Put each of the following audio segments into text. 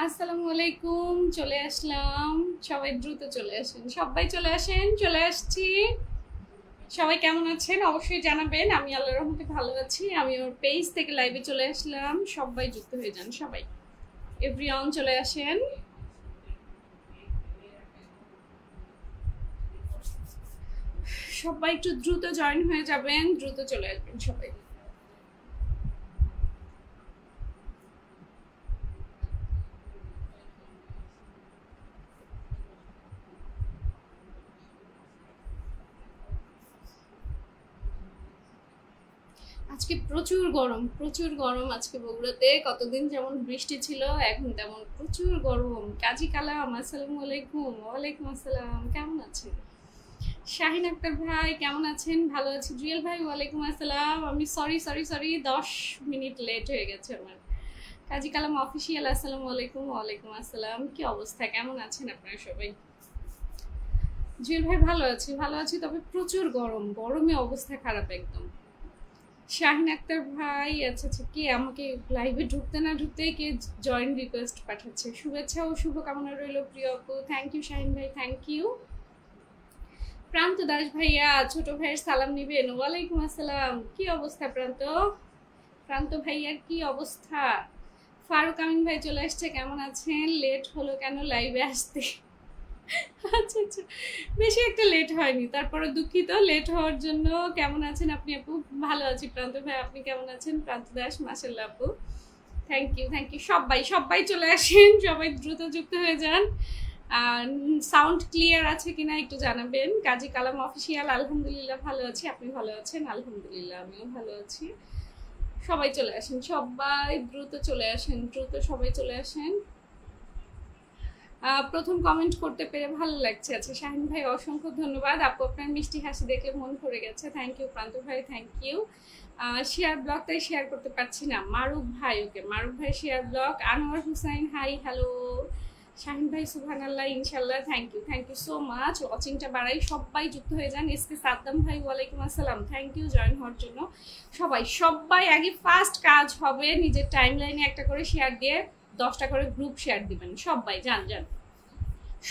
আসসালামু আলাইকুম, চলে আসলাম। সবাই দ্রুত চলে আসেন, সবাই চলে আসেন। চলে আসছি। সবাই কেমন আছেন অবশ্যই জানাবেন। আমি আল্লাহর রহমতে ভালো আছি। আমি ওর পেজ থেকে লাইভে চলে আসলাম। সবাই যুক্ত হয়ে যান, সবাই এভরিওয়ান চলে আসেন। সবাই একটু দ্রুত জয়েন হয়ে যাবেন, দ্রুত চলে আসবেন সবাই। আজকে প্রচুর গরম, প্রচুর গরম আজকে বগুড়াতে। কতদিন যেমন বৃষ্টি ছিল, এখন তেমন প্রচুর গরম। কাজী কালাম, আসসালামু আলাইকুম। ওয়ালাইকুম আসসালাম, কেমন আছেন? শাহিন আক্তার ভাই কেমন আছেন? ভালো আছি। জুয়েল ভাই ওয়ালাইকুম আসসালাম। আমি sorry sorry sorry 10 minute late হয়ে গেছে আমার। কাজী কালাম অফিসিয়াল, আসসালামু আলাইকুম। ওয়ালাইকুম আসসালাম। কি অবস্থা, কেমন আছেন আপনারা সবাই? জুয়েল ভাই ভালো আছি, ভালো আছি, তবে প্রচুর গরম, গরমে অবস্থা খারাপ একদম। শাহিন আক্তার ভাই, আচ্ছা আচ্ছা, কে আমাকে লাইভে ঢুকতে না ঢুকতে কে জয়েন রিকোয়েস্ট পাঠাচ্ছে? শুভেচ্ছা ও শুভকামনা রইল প্রিয় আপু। থ্যাংক ইউ শাহিন ভাই, থ্যাংক ইউ। প্রান্ত দাস ভাইয়া, ছোট ভাইয়ের সালাম নিবেন। ওয়ালাইকুম আসসালাম। কি অবস্থা প্রান্ত? প্রান্ত ভাইয়ার কি অবস্থা? ফারুক আমিন ভাই চলে আসছে, কেমন আছেন? লেট হলো কেন লাইভে আসতে? আচ্ছা আচ্ছা, বেশি একটা লেট হয়নি, তারপরে দুঃখিত লেট হওয়ার জন্য। কেমন আছেন আপনি আপু? ভালো আছি প্রান্ত ভাই, আপনি কেমন আছেন? প্রান্ত দাস, মাশাআল্লাহ আপু, থ্যাংক ইউ থ্যাংক ইউ। সবাই সবাই চলে আসেন, সবাই দ্রুত যুক্ত হয়ে যান। সাউন্ড ক্লিয়ার আছে কিনা একটু জানাবেন। কাজী কালাম অফিসিয়াল, আলহামদুলিল্লাহ ভালো আছি। আপনি ভালো আছেন? আলহামদুলিল্লাহ আমিও ভালো আছি। সবাই চলে আসেন, সবাই দ্রুত চলে আসেন, দ্রুত সবাই চলে আসেন। প্রথম কমেন্ট করতে পেরে ভালো লাগছে। আচ্ছা শাহিন ভাই অসংখ্য ধন্যবাদ আপু, আপনার মিষ্টি হাসি দেখে মন ভরে গেছে। থ্যাংক ইউ প্রান্ত ভাই, থ্যাংক ইউ। শেয়ার ব্লগটাই শেয়ার করতে পারছি না। মারুফ ভাই, ওকে মারুফ ভাই share blog. Anwar Hussain, hi hello. Shahin ভাই সুবহানাল্লাহ, ইনশাল্লাহ, থ্যাংক ইউ সো মাচ। ওয়াচিংটা বাড়াই, সবাই যুক্ত হয়ে যান। এসকে সাদ্দাম ভাই ওয়ালাইকুম আসসালাম, থ্যাংক ইউ জয়েন হওয়ার জন্য। সবাই সবাই আগে ফার্স্ট কাজ হবে নিজের টাইম লাইনে একটা করে শেয়ার দিয়ে 10টা করে গ্রুপ শেয়ার দিবেন। সবাই যান যান,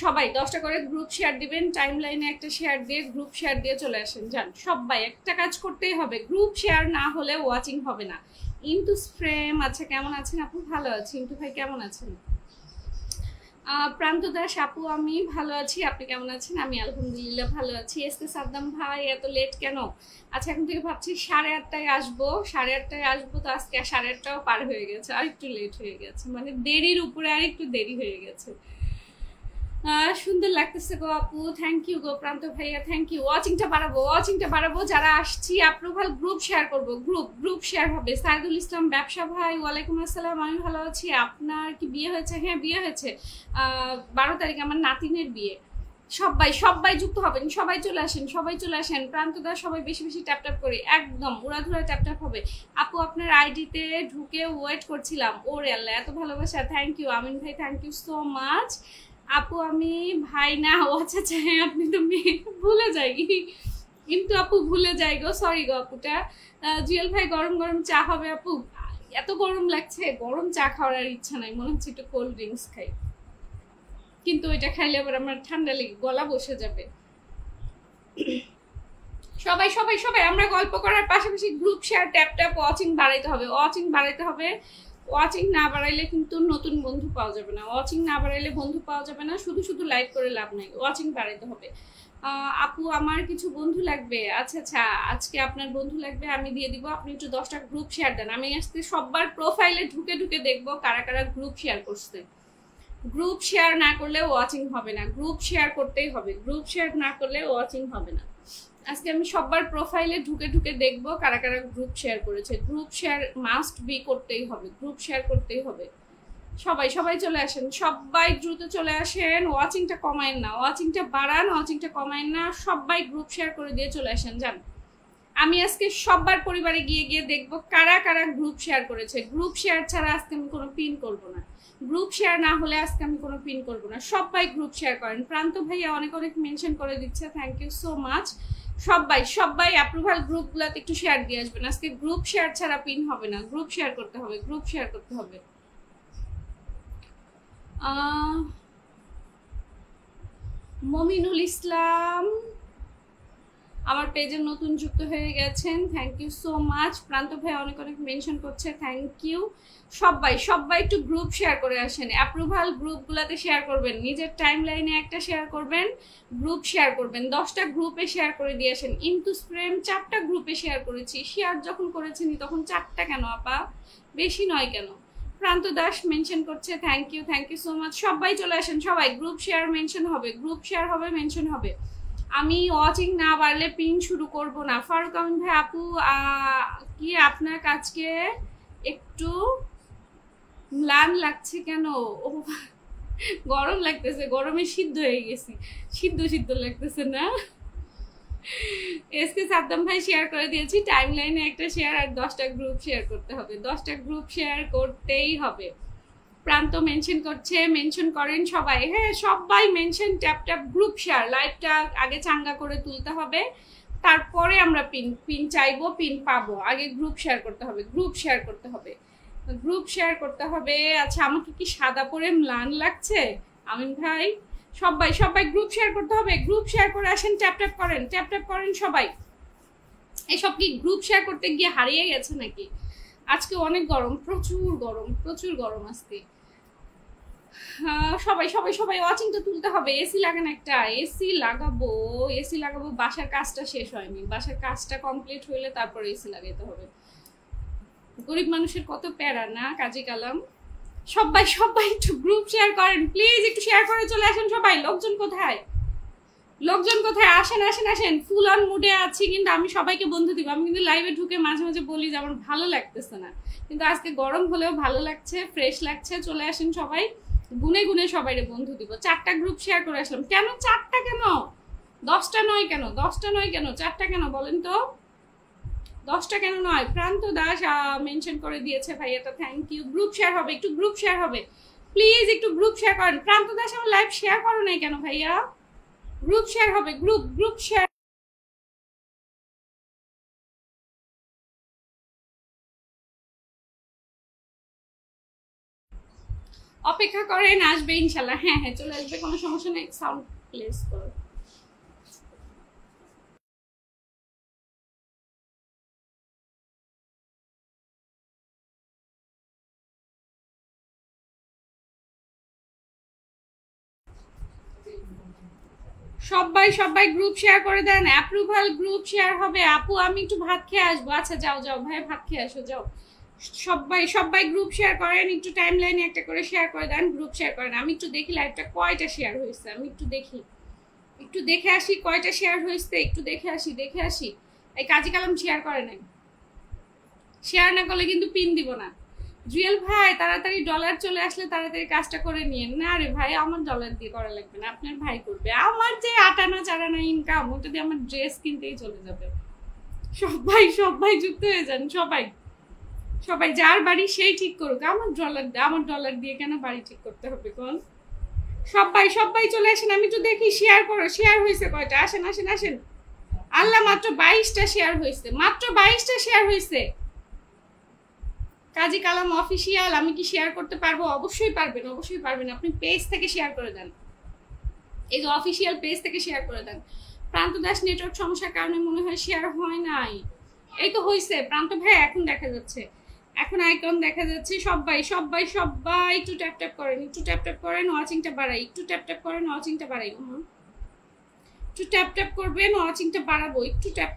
সবাই 10টা করে গ্রুপ শেয়ার দিবেন। টাইম লাইনে একটা শেয়ার দিয়ে গ্রুপ শেয়ার দিয়ে চলে আসেন, যান সবাই। একটা কাজ করতেই হবে, গ্রুপ শেয়ার না হলে ওয়াচিং হবে না। ইন্টু ফ্রেম, আচ্ছা কেমন আছেন আপু? ভালো আছি। ইন্টু ভাই কেমন আছেন? প্রান্ত দাস আপু, আমি ভালো আছি, আপনি কেমন আছেন? আমি আলহামদুলিল্লাহ ভালো আছি। এসকে সাদ্দাম ভাই এত লেট কেন? আচ্ছা এখন থেকে ভাবছি 8:30টায় আসবো, 8:30টায় আসবো, তো আজকে 8:30টাও পার হয়ে গেছে, আর একটু লেট হয়ে গেছে, মানে দেরির উপরে আর একটু দেরি হয়ে গেছে। সুন্দর লাগতেছে গো আপু, থ্যাংক ইউ গো প্রান্ত ভাইয়া, থ্যাংক ইউ। ওয়াচিংটা বাড়াবো, ওয়াচিংটা বাড়াবো। যারা আসছি অ্যাপ্রুভাল গ্রুপ শেয়ার করবো, গ্রুপ শেয়ার হবে। সাইদুল ইসলাম ব্যবসা ভাই ওয়ালাইকুম আসসালাম, আমি ভালো আছি। আপনার কি বিয়ে হয়েছে? হ্যাঁ বিয়ে হয়েছে, 12 তারিখ আমার নাতিনের বিয়ে। সবাই সবাই যুক্ত হবেন, সবাই চলে আসেন, সবাই চলে আসেন। প্রান্তদা সবাই বেশি বেশি ট্যাপ ট্যাপ করি, একদম উড়াধুরা ট্যাপ ট্যাপ হবে। আপু আপনার আইডিতে ঢুকে ওয়েট করছিলাম। ওরে আল্লাহ, এত ভালোবাসা, থ্যাংক ইউ। আমিন ভাই থ্যাংক ইউ সো মাচ। আপু আমি ভাই না, ও আচ্ছা আচ্ছা, হ্যাঁ আপনি তো মেয়ে, ভুলে যাই কিন্তু আপু, ভুলে যাই গো, সরি গো আপুটা। জুয়েল ভাই গরম গরম চা হবে আপু? এত গরম লাগছে, গরম চা খাওয়ার আর ইচ্ছা নাই, মনে হচ্ছে একটু কোল্ড ড্রিঙ্কস খাই, কিন্তু ওইটা খাইলে আবার আমার ঠান্ডা লেগে গলা বসে যাবে। সবাই সবাই সবাই আমরা গল্প করার পাশাপাশি group share, tap tap, watching বাড়াইতে হবে, ওয়াচিং বাড়াইতে হবে। ওয়াচিং না বাড়াইলে কিন্তু নতুন বন্ধু পাওয়া যাবে না, ওয়াচিং না বাড়াইলে বন্ধু পাওয়া যাবে না। শুধু শুধু লাইভ করে লাভ নাই, ওয়াচিং বাড়াইতে হবে। আপু আমার কিছু বন্ধু লাগবে। আচ্ছা আচ্ছা, আজকে আপনার বন্ধু লাগবে, আমি দিয়ে দিব। আপনি একটু 10টা গ্রুপ শেয়ার দেন। আমি আজকে সবার প্রোফাইলে ঢুকে ঢুকে দেখবো কারা কারা গ্রুপ শেয়ার করছে। গ্রুপ শেয়ার না করলে ওয়াচিং হবে না, গ্রুপ শেয়ার করতেই হবে, গ্রুপ শেয়ার না করলে ওয়াচিং হবে না। আজকে আমি সবার প্রোফাইলে ঢুকে ঢুকে দেখবো কারা কারা গ্রুপ শেয়ার করেছে। গ্রুপ শেয়ার মাস্ট বি করতেই হবে, গ্রুপ শেয়ার করতেই হবে। সবাই সবাই চলে আসেন, সবাই দ্রুত চলে আসেন। ওয়াচিংটা কমায়েন না, ওয়াচিংটা বাড়ান, ওয়াচিংটা কমায়েন না। সবাই গ্রুপ শেয়ার করে দিয়ে চলে আসেন, যান। আমি আজকে সবার পরিবারে গিয়ে গিয়ে দেখবো কারা কারা গ্রুপ শেয়ার করেছে। গ্রুপ শেয়ার ছাড়া আজকে আমি কোনো পিন করবো না, গ্রুপ শেয়ার না হলে আজকে আমি কোনো পিন করবো না। সবাই গ্রুপ শেয়ার করেন। প্রান্ত ভাইয়া অনেক অনেক মেনশন করে দিচ্ছে, থ্যাংক ইউ সো মাচ। সবাই সবাই অ্যাপ্রুভাল গ্রুপগুলোতে একটু শেয়ার দিয়ে আসবেন। আজকে গ্রুপ শেয়ার ছাড়া পিন হবে না, গ্রুপ শেয়ার করতে হবে, গ্রুপ শেয়ার করতে হবে। মমিনুল ইসলাম আমার পেজে নতুন যুক্ত হয়ে গেছেন, থ্যাংক ইউ সো মাচ। প্রান্ত ভাই অনেক অনেক মেনশন করছে, থ্যাংক ইউ। সবাই একটু গ্রুপ শেয়ার করে আসেন, অ্যাপ্রুভাল গ্রুপগুলোতে শেয়ার করবেন, নিজের টাইম লাইনে একটা শেয়ার করবেন, গ্রুপ শেয়ার করবেন, 10টা গ্রুপে শেয়ার করে দিয়ে আসেন। ইনটু স্প্রেম 4টা গ্রুপে শেয়ার করেছি, শেয়ার যখন করেছেন তখন 4টা কেন আপা, বেশি নয় কেন? প্রান্ত দাস মেনশন করছে, থ্যাংক ইউ সো মাচ। সবাই চলে আসেন, সবাই গ্রুপ শেয়ার মেনশন হবে, গ্রুপ শেয়ার হবে, মেনশন হবে। আমি ওয়াচিং না বাড়লে পিন শুরু করব না। ফারুক আমিন ভাই আপু কি আপনার কাজকে একটু ম্লান লাগছে কেন? ও গরম লাগতেছে, গরমে সিদ্ধ হয়ে গেছি, সিদ্ধ লাগতেছে না? এসকে সাদ্দাম ভাই শেয়ার করে দিয়েছি, টাইম লাইনে একটা শেয়ার আর 10টা গ্রুপ শেয়ার করতে হবে, 10টা গ্রুপ শেয়ার করতেই হবে। প্রান্ত মেনশন করছে, মেনশন করেন সবাই, হ্যাঁ সবাই মেনশন, ট্যাপ গ্রুপ শেয়ার। লাইভটা আগে চাঙ্গা করে তুলতে হবে, তারপরে আমরা পিন চাইবো, পিন পাবো। আগে গ্রুপ শেয়ার করতে হবে, গ্রুপ শেয়ার করতে হবে। আচ্ছা আমাকে কি সাদা পরে ম্লান লাগছে আমিন ভাই? সবাই গ্রুপ শেয়ার করতে হবে, গ্রুপ শেয়ার করে আসেন, ট্যাপ করেন সবাই। এসব কি গ্রুপ শেয়ার করতে গিয়ে হারিয়ে গেছে নাকি? আজকে অনেক গরম, প্রচুর গরম আজকে। সবাই ওয়াচিংটা তুলতে হবে। এসি লাগান একটা, এসি লাগাবো, বাসার কাজটা শেষ হয়নি, বাসার কাজটা কমপ্লিট হইলে তারপরে এসি লাগাইতে হবে। গরিব মানুষের কত প্যারা না কাজী কালাম। সবাই একটু গ্রুপ শেয়ার করেন প্লিজ, একটু শেয়ার করে চলে আসেন সবাই। লোকজন কোথায়? আসেন। ফুল অন মুডে আছি, কিন্তু আমি সবাইকে বন্ধু দিব। আমি কিন্তু লাইভে ঢুকে মাঝে মাঝে বলি যে আমার ভালো লাগতেছে না, কিন্তু আজকে গরম হলেও ভালো লাগছে, ফ্রেশ লাগছে। চলে আসেন সবাই, গুনে সবাইরে বন্ধু দিব। 4টা গ্রুপ শেয়ার করে আসলাম। কেন 4টা, কেন 10টা নয় কেন? 4টা কেন বলেন তো? 10টা কেন নয়? প্রান্ত দাস মেনশন করে দিয়েছে ভাইয়াটা, থ্যাংক ইউ। গ্রুপ শেয়ার হবে, একটু গ্রুপ শেয়ার হবে প্লিজ, একটু গ্রুপ শেয়ার করেন। প্রান্ত দাস আমার লাইভ শেয়ার করো নাই কেন ভাইয়া? গ্রুপ শেয়ার হবে, গ্রুপ শেয়ার। অপেক্ষা করেন, আসবে ইনশাল্লাহ। হ্যাঁ চলে আসবে, কোনো সমস্যা নেই। সাউন্ড প্লেস করো। সবাই গ্রুপ শেয়ার করে দেন, অ্যাপ্রুভাল গ্রুপ শেয়ার হবে। আপু আমি একটু ভাত খেয়ে আসবো। আচ্ছা যাও ভাই, ভাত খেয়ে আসো, যাও। সবাই গ্রুপ শেয়ার করেন, একটু টাইম লাইনে একটা করে শেয়ার করে দেন, গ্রুপ শেয়ার করেন। আমি একটু দেখি লাইভটা কয়টা শেয়ার হয়েছে, আমি একটু দেখে আসি কয়টা শেয়ার হয়েছে, একটু দেখে আসি। এই কাজী কালাম শেয়ার করে নাই, শেয়ার না করলে কিন্তু পিন দিব না। জুয়েল ভাই তাড়াতাড়ি ডলার চলে আসলে তাড়াতাড়ি কাজটা করে নিয়েন। না রে ভাই, আমার ডলার দিয়ে করা লাগবে না, আপনার ভাই করবে। আমার যে 8 আনা ইনকাম, ওটা দিয়ে আমার ড্রেস কিনতেই চলে যাবে। সবাই যুক্ত হয়ে যান, সবাই যার বাড়ি সেই ঠিক করুক। আমার ডলার দিয়ে কেন বাড়ি ঠিক করতে হবে কোন? সবাই চলে আসেন, আমি একটু দেখি শেয়ার হয়েছে কয়টা। আসেন। আল্লাহ, মাত্র 22টা শেয়ার হয়েছে, কাজী কালাম অফিসিয়াল। আমি কি শেয়ার করতে পারবো? অবশ্যই পারবেন। আপনি পেজ থেকে শেয়ার করে দেন, এই যে অফিসিয়াল পেজ থেকে শেয়ার করে দেন। প্রান্ত দাস নেটওয়ার্ক সমস্যার কারণে মনে হয় শেয়ার হয় নাই। এই তো হয়েছে প্রান্ত ভাই, এখন দেখা যাচ্ছে, এখন আইকন দেখা যাচ্ছে। সবাই একটু ট্যাপ করেন, ওয়াচিংটা বাড়াই। একটু ট্যাপ করবেন, ওয়াচিংটা বাড়াবো। একটু ট্যাপ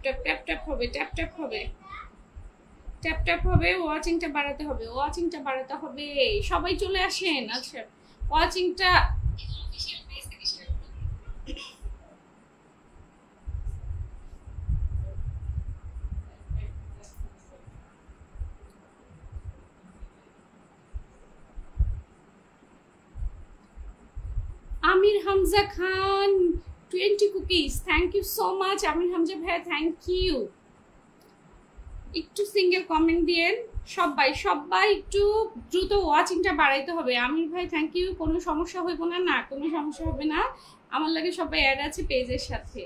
হবে, ওয়াচিংটা বাড়াতে হবে। সবাই চলে আসেন। আচ্ছা ওয়াচিংটা Amir Hamza Khan 20 cookies, thank you so much Amir Hamza ভাইয়া, থ্যাংক ইউ। একটু সিঙ্গেল কমেন্ট দিয়েন সবাই একটু দ্রুত ওয়াচিংটা বাড়াইতে হবে। আমির ভাই থ্যাংক ইউ। কোনো সমস্যা হইব না, কোনো সমস্যা হবে না। আমার লাগে সবাই অ্যাড আছে পেজের সাথে।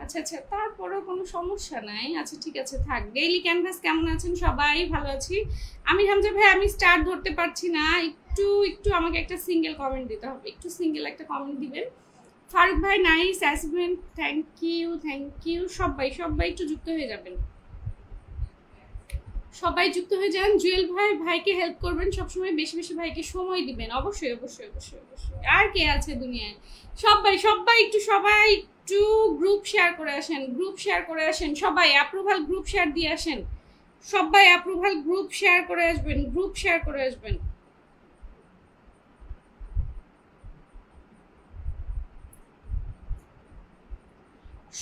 আচ্ছা তারপরেও কোনো সমস্যা নাই। আচ্ছা ঠিক আছে, থাক। ডেইলি ক্যানভাস কেমন আছেন? সবাই ভালো আছি। আমির হামজা ভাই আমি স্টার্ট ধরতে পারছি না, একটু একটু একটু আমাকে একটা সিঙ্গেল কমেন্ট দিতে হবে, একটু সিঙ্গেল একটা কমেন্ট দিবেন। ফারুক ভাই নাইস অ্যাসিভমেন্ট, থ্যাংক ইউ। সবাই সবাই একটু যুক্ত হয়ে যাবেন, সবাই যুক্ত হয়ে যান। জুয়েল ভাই, ভাইকে হেল্প করবেন সবসময়, বেশি বেশি ভাইকে সময় দিবেন, অবশ্যই অবশ্যই অবশ্যই অবশ্যই। আর কে আছে দুনিয়ায়? সবাই সবাই একটু গ্রুপ শেয়ার করে আসেন, গ্রুপ শেয়ার করে আসেন, সবাই অ্যাপ্রুভাল গ্রুপ শেয়ার দিয়ে আসেন, সবাই অ্যাপ্রুভাল গ্রুপ শেয়ার করে আসবেন, গ্রুপ শেয়ার করে আসবেন।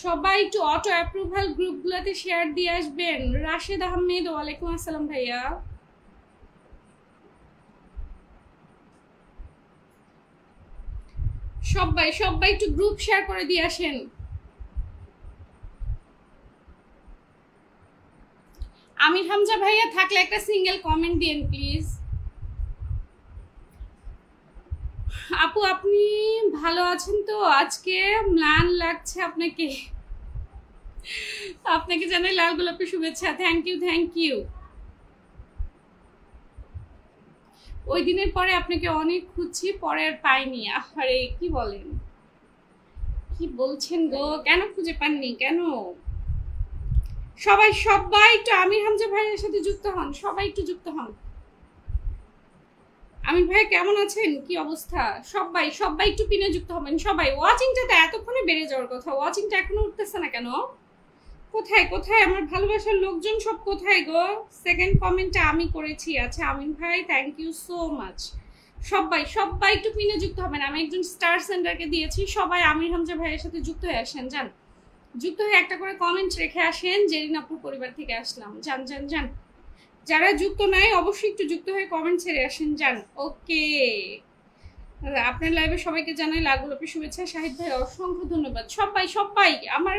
সবাই একটু অটো অ্যাপ্রুভাল গ্রুপগুলোতে শেয়ার দিয়ে আসবেন। রাশেদ আহমেদ, ওয়ালাইকুম আসসালাম ভাইয়া। সবাই সবাই একটু গ্রুপ শেয়ার করে দিয়ে আসেন। আমির হামজা ভাইয়া থাকলে একটা সিঙ্গেল কমেন্ট দিন প্লিজ। আপু আপনি ভালো আছেন তো? আজকে ম্লান লাগছে আপনাকে, আপনাকে জানাই লাল গোলাপের শুভেচ্ছা। Thank you. ওই দিনের পরে আপনাকে অনেক খুঁজছি, পরে আর পাইনি। আরে কি বলেন, কি বলছেন গো, কেন খুঁজে পাননি কেন? সবাই সবাই একটু আমির হামজা ভাইয়ের সাথে যুক্ত হন, সবাই একটু যুক্ত হন। আমির ভাই কেমন আছেন, কি অবস্থা? সবাই সবাই একটু পিনে যুক্ত হবেন সবাই। ওয়াচিংটা তো এতক্ষণে বেড়ে যাওয়ার কথা, ওয়াচিংটা এখনো উঠতেছে না কেন? কোথায় কোথায় আমার ভালোবাসার লোকজন সব কোথায় গো? সেকেন্ড কমেন্টটা আমি করেছি। আচ্ছা আমিন ভাই থ্যাংক ইউ সো মাচ। সবাই সবাই একটু পিনে যুক্ত হবেন, আমি একজন স্টার সেন্টারকে দিয়েছি। সবাই আমির হামজা ভাইয়ের সাথে যুক্ত হয়ে আসেন, যান যুক্ত হয়ে একটা করে কমেন্ট রেখে আসেন, জেরিন আপুর পরিবার থেকে আসলাম। যান যান যান, যারা যুক্ত নাই অবশ্যই একটু যুক্ত হয়ে কমেন্ট ছেড়ে আসেন, যান। ওকে, আপনার লাইভে সবাইকে জানাই লাল গোলাপের শুভেচ্ছা। শাহিদ ভাই অসংখ্য ধন্যবাদ। সবাই সবাই আমার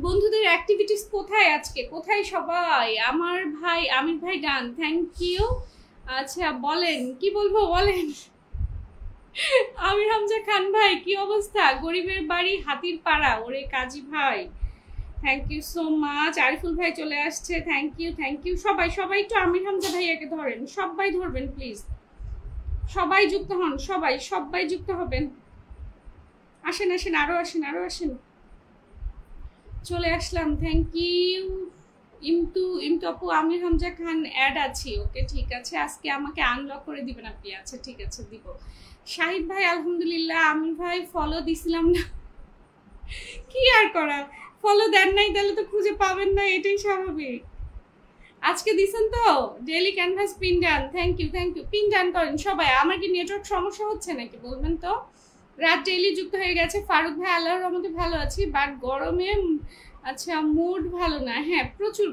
বন্ধুদের অ্যাক্টিভিটিস কোথায় আজকে, কোথায় সবাই? আমার ভাই আমির ভাই ডান, থ্যাংক ইউ। আচ্ছা বলেন, কি বলবো বলেন। আমির হামজা খান ভাই কি অবস্থা? গরিবের বাড়ি হাতির পাড়া, ওরে কাজী ভাই thank you so much. Ariful ভাই চলে আসছে, থ্যাংক ইউ। সবাই সবাই একটু আমির হামজা ভাইয়াকে ধরেন, সবাই ধরবেন প্লিজ। সবাই যুক্ত হন, সবাই সবাই যুক্ত হবেন। আসেন আসেন, আরো আসেন। চলে আসলাম, থ্যাংক ইউ। ইমতু আপু, আমির হামজা খান অ্যাড আছি। ওকে ঠিক আছে, আজকে আমাকে আনলক করে দিবেন আপনি। আচ্ছা ঠিক আছে, দিব। শাহিদ ভাই আলহামদুলিল্লাহ। আমির ভাই ফলো দিছিলাম না, কি আর করা, ফলো দেন নাই তাহলে তো খুঁজে পাবেন না, এটাই স্বাভাবিক। আজকে দিছেন তো daily canvas pin done, thank you pin done করেন সবাই। আমার কি নেটওয়ার্ক সমস্যা হচ্ছে নাকি বলবেন তো? রাত ডেইলি যুক্ত হয়ে গেছে। ফারুক ভাই আল্লাহর রহমতে ভালো আছি, বাট গরমে আচ্ছা মুড ভালো না। হ্যাঁ প্রচুর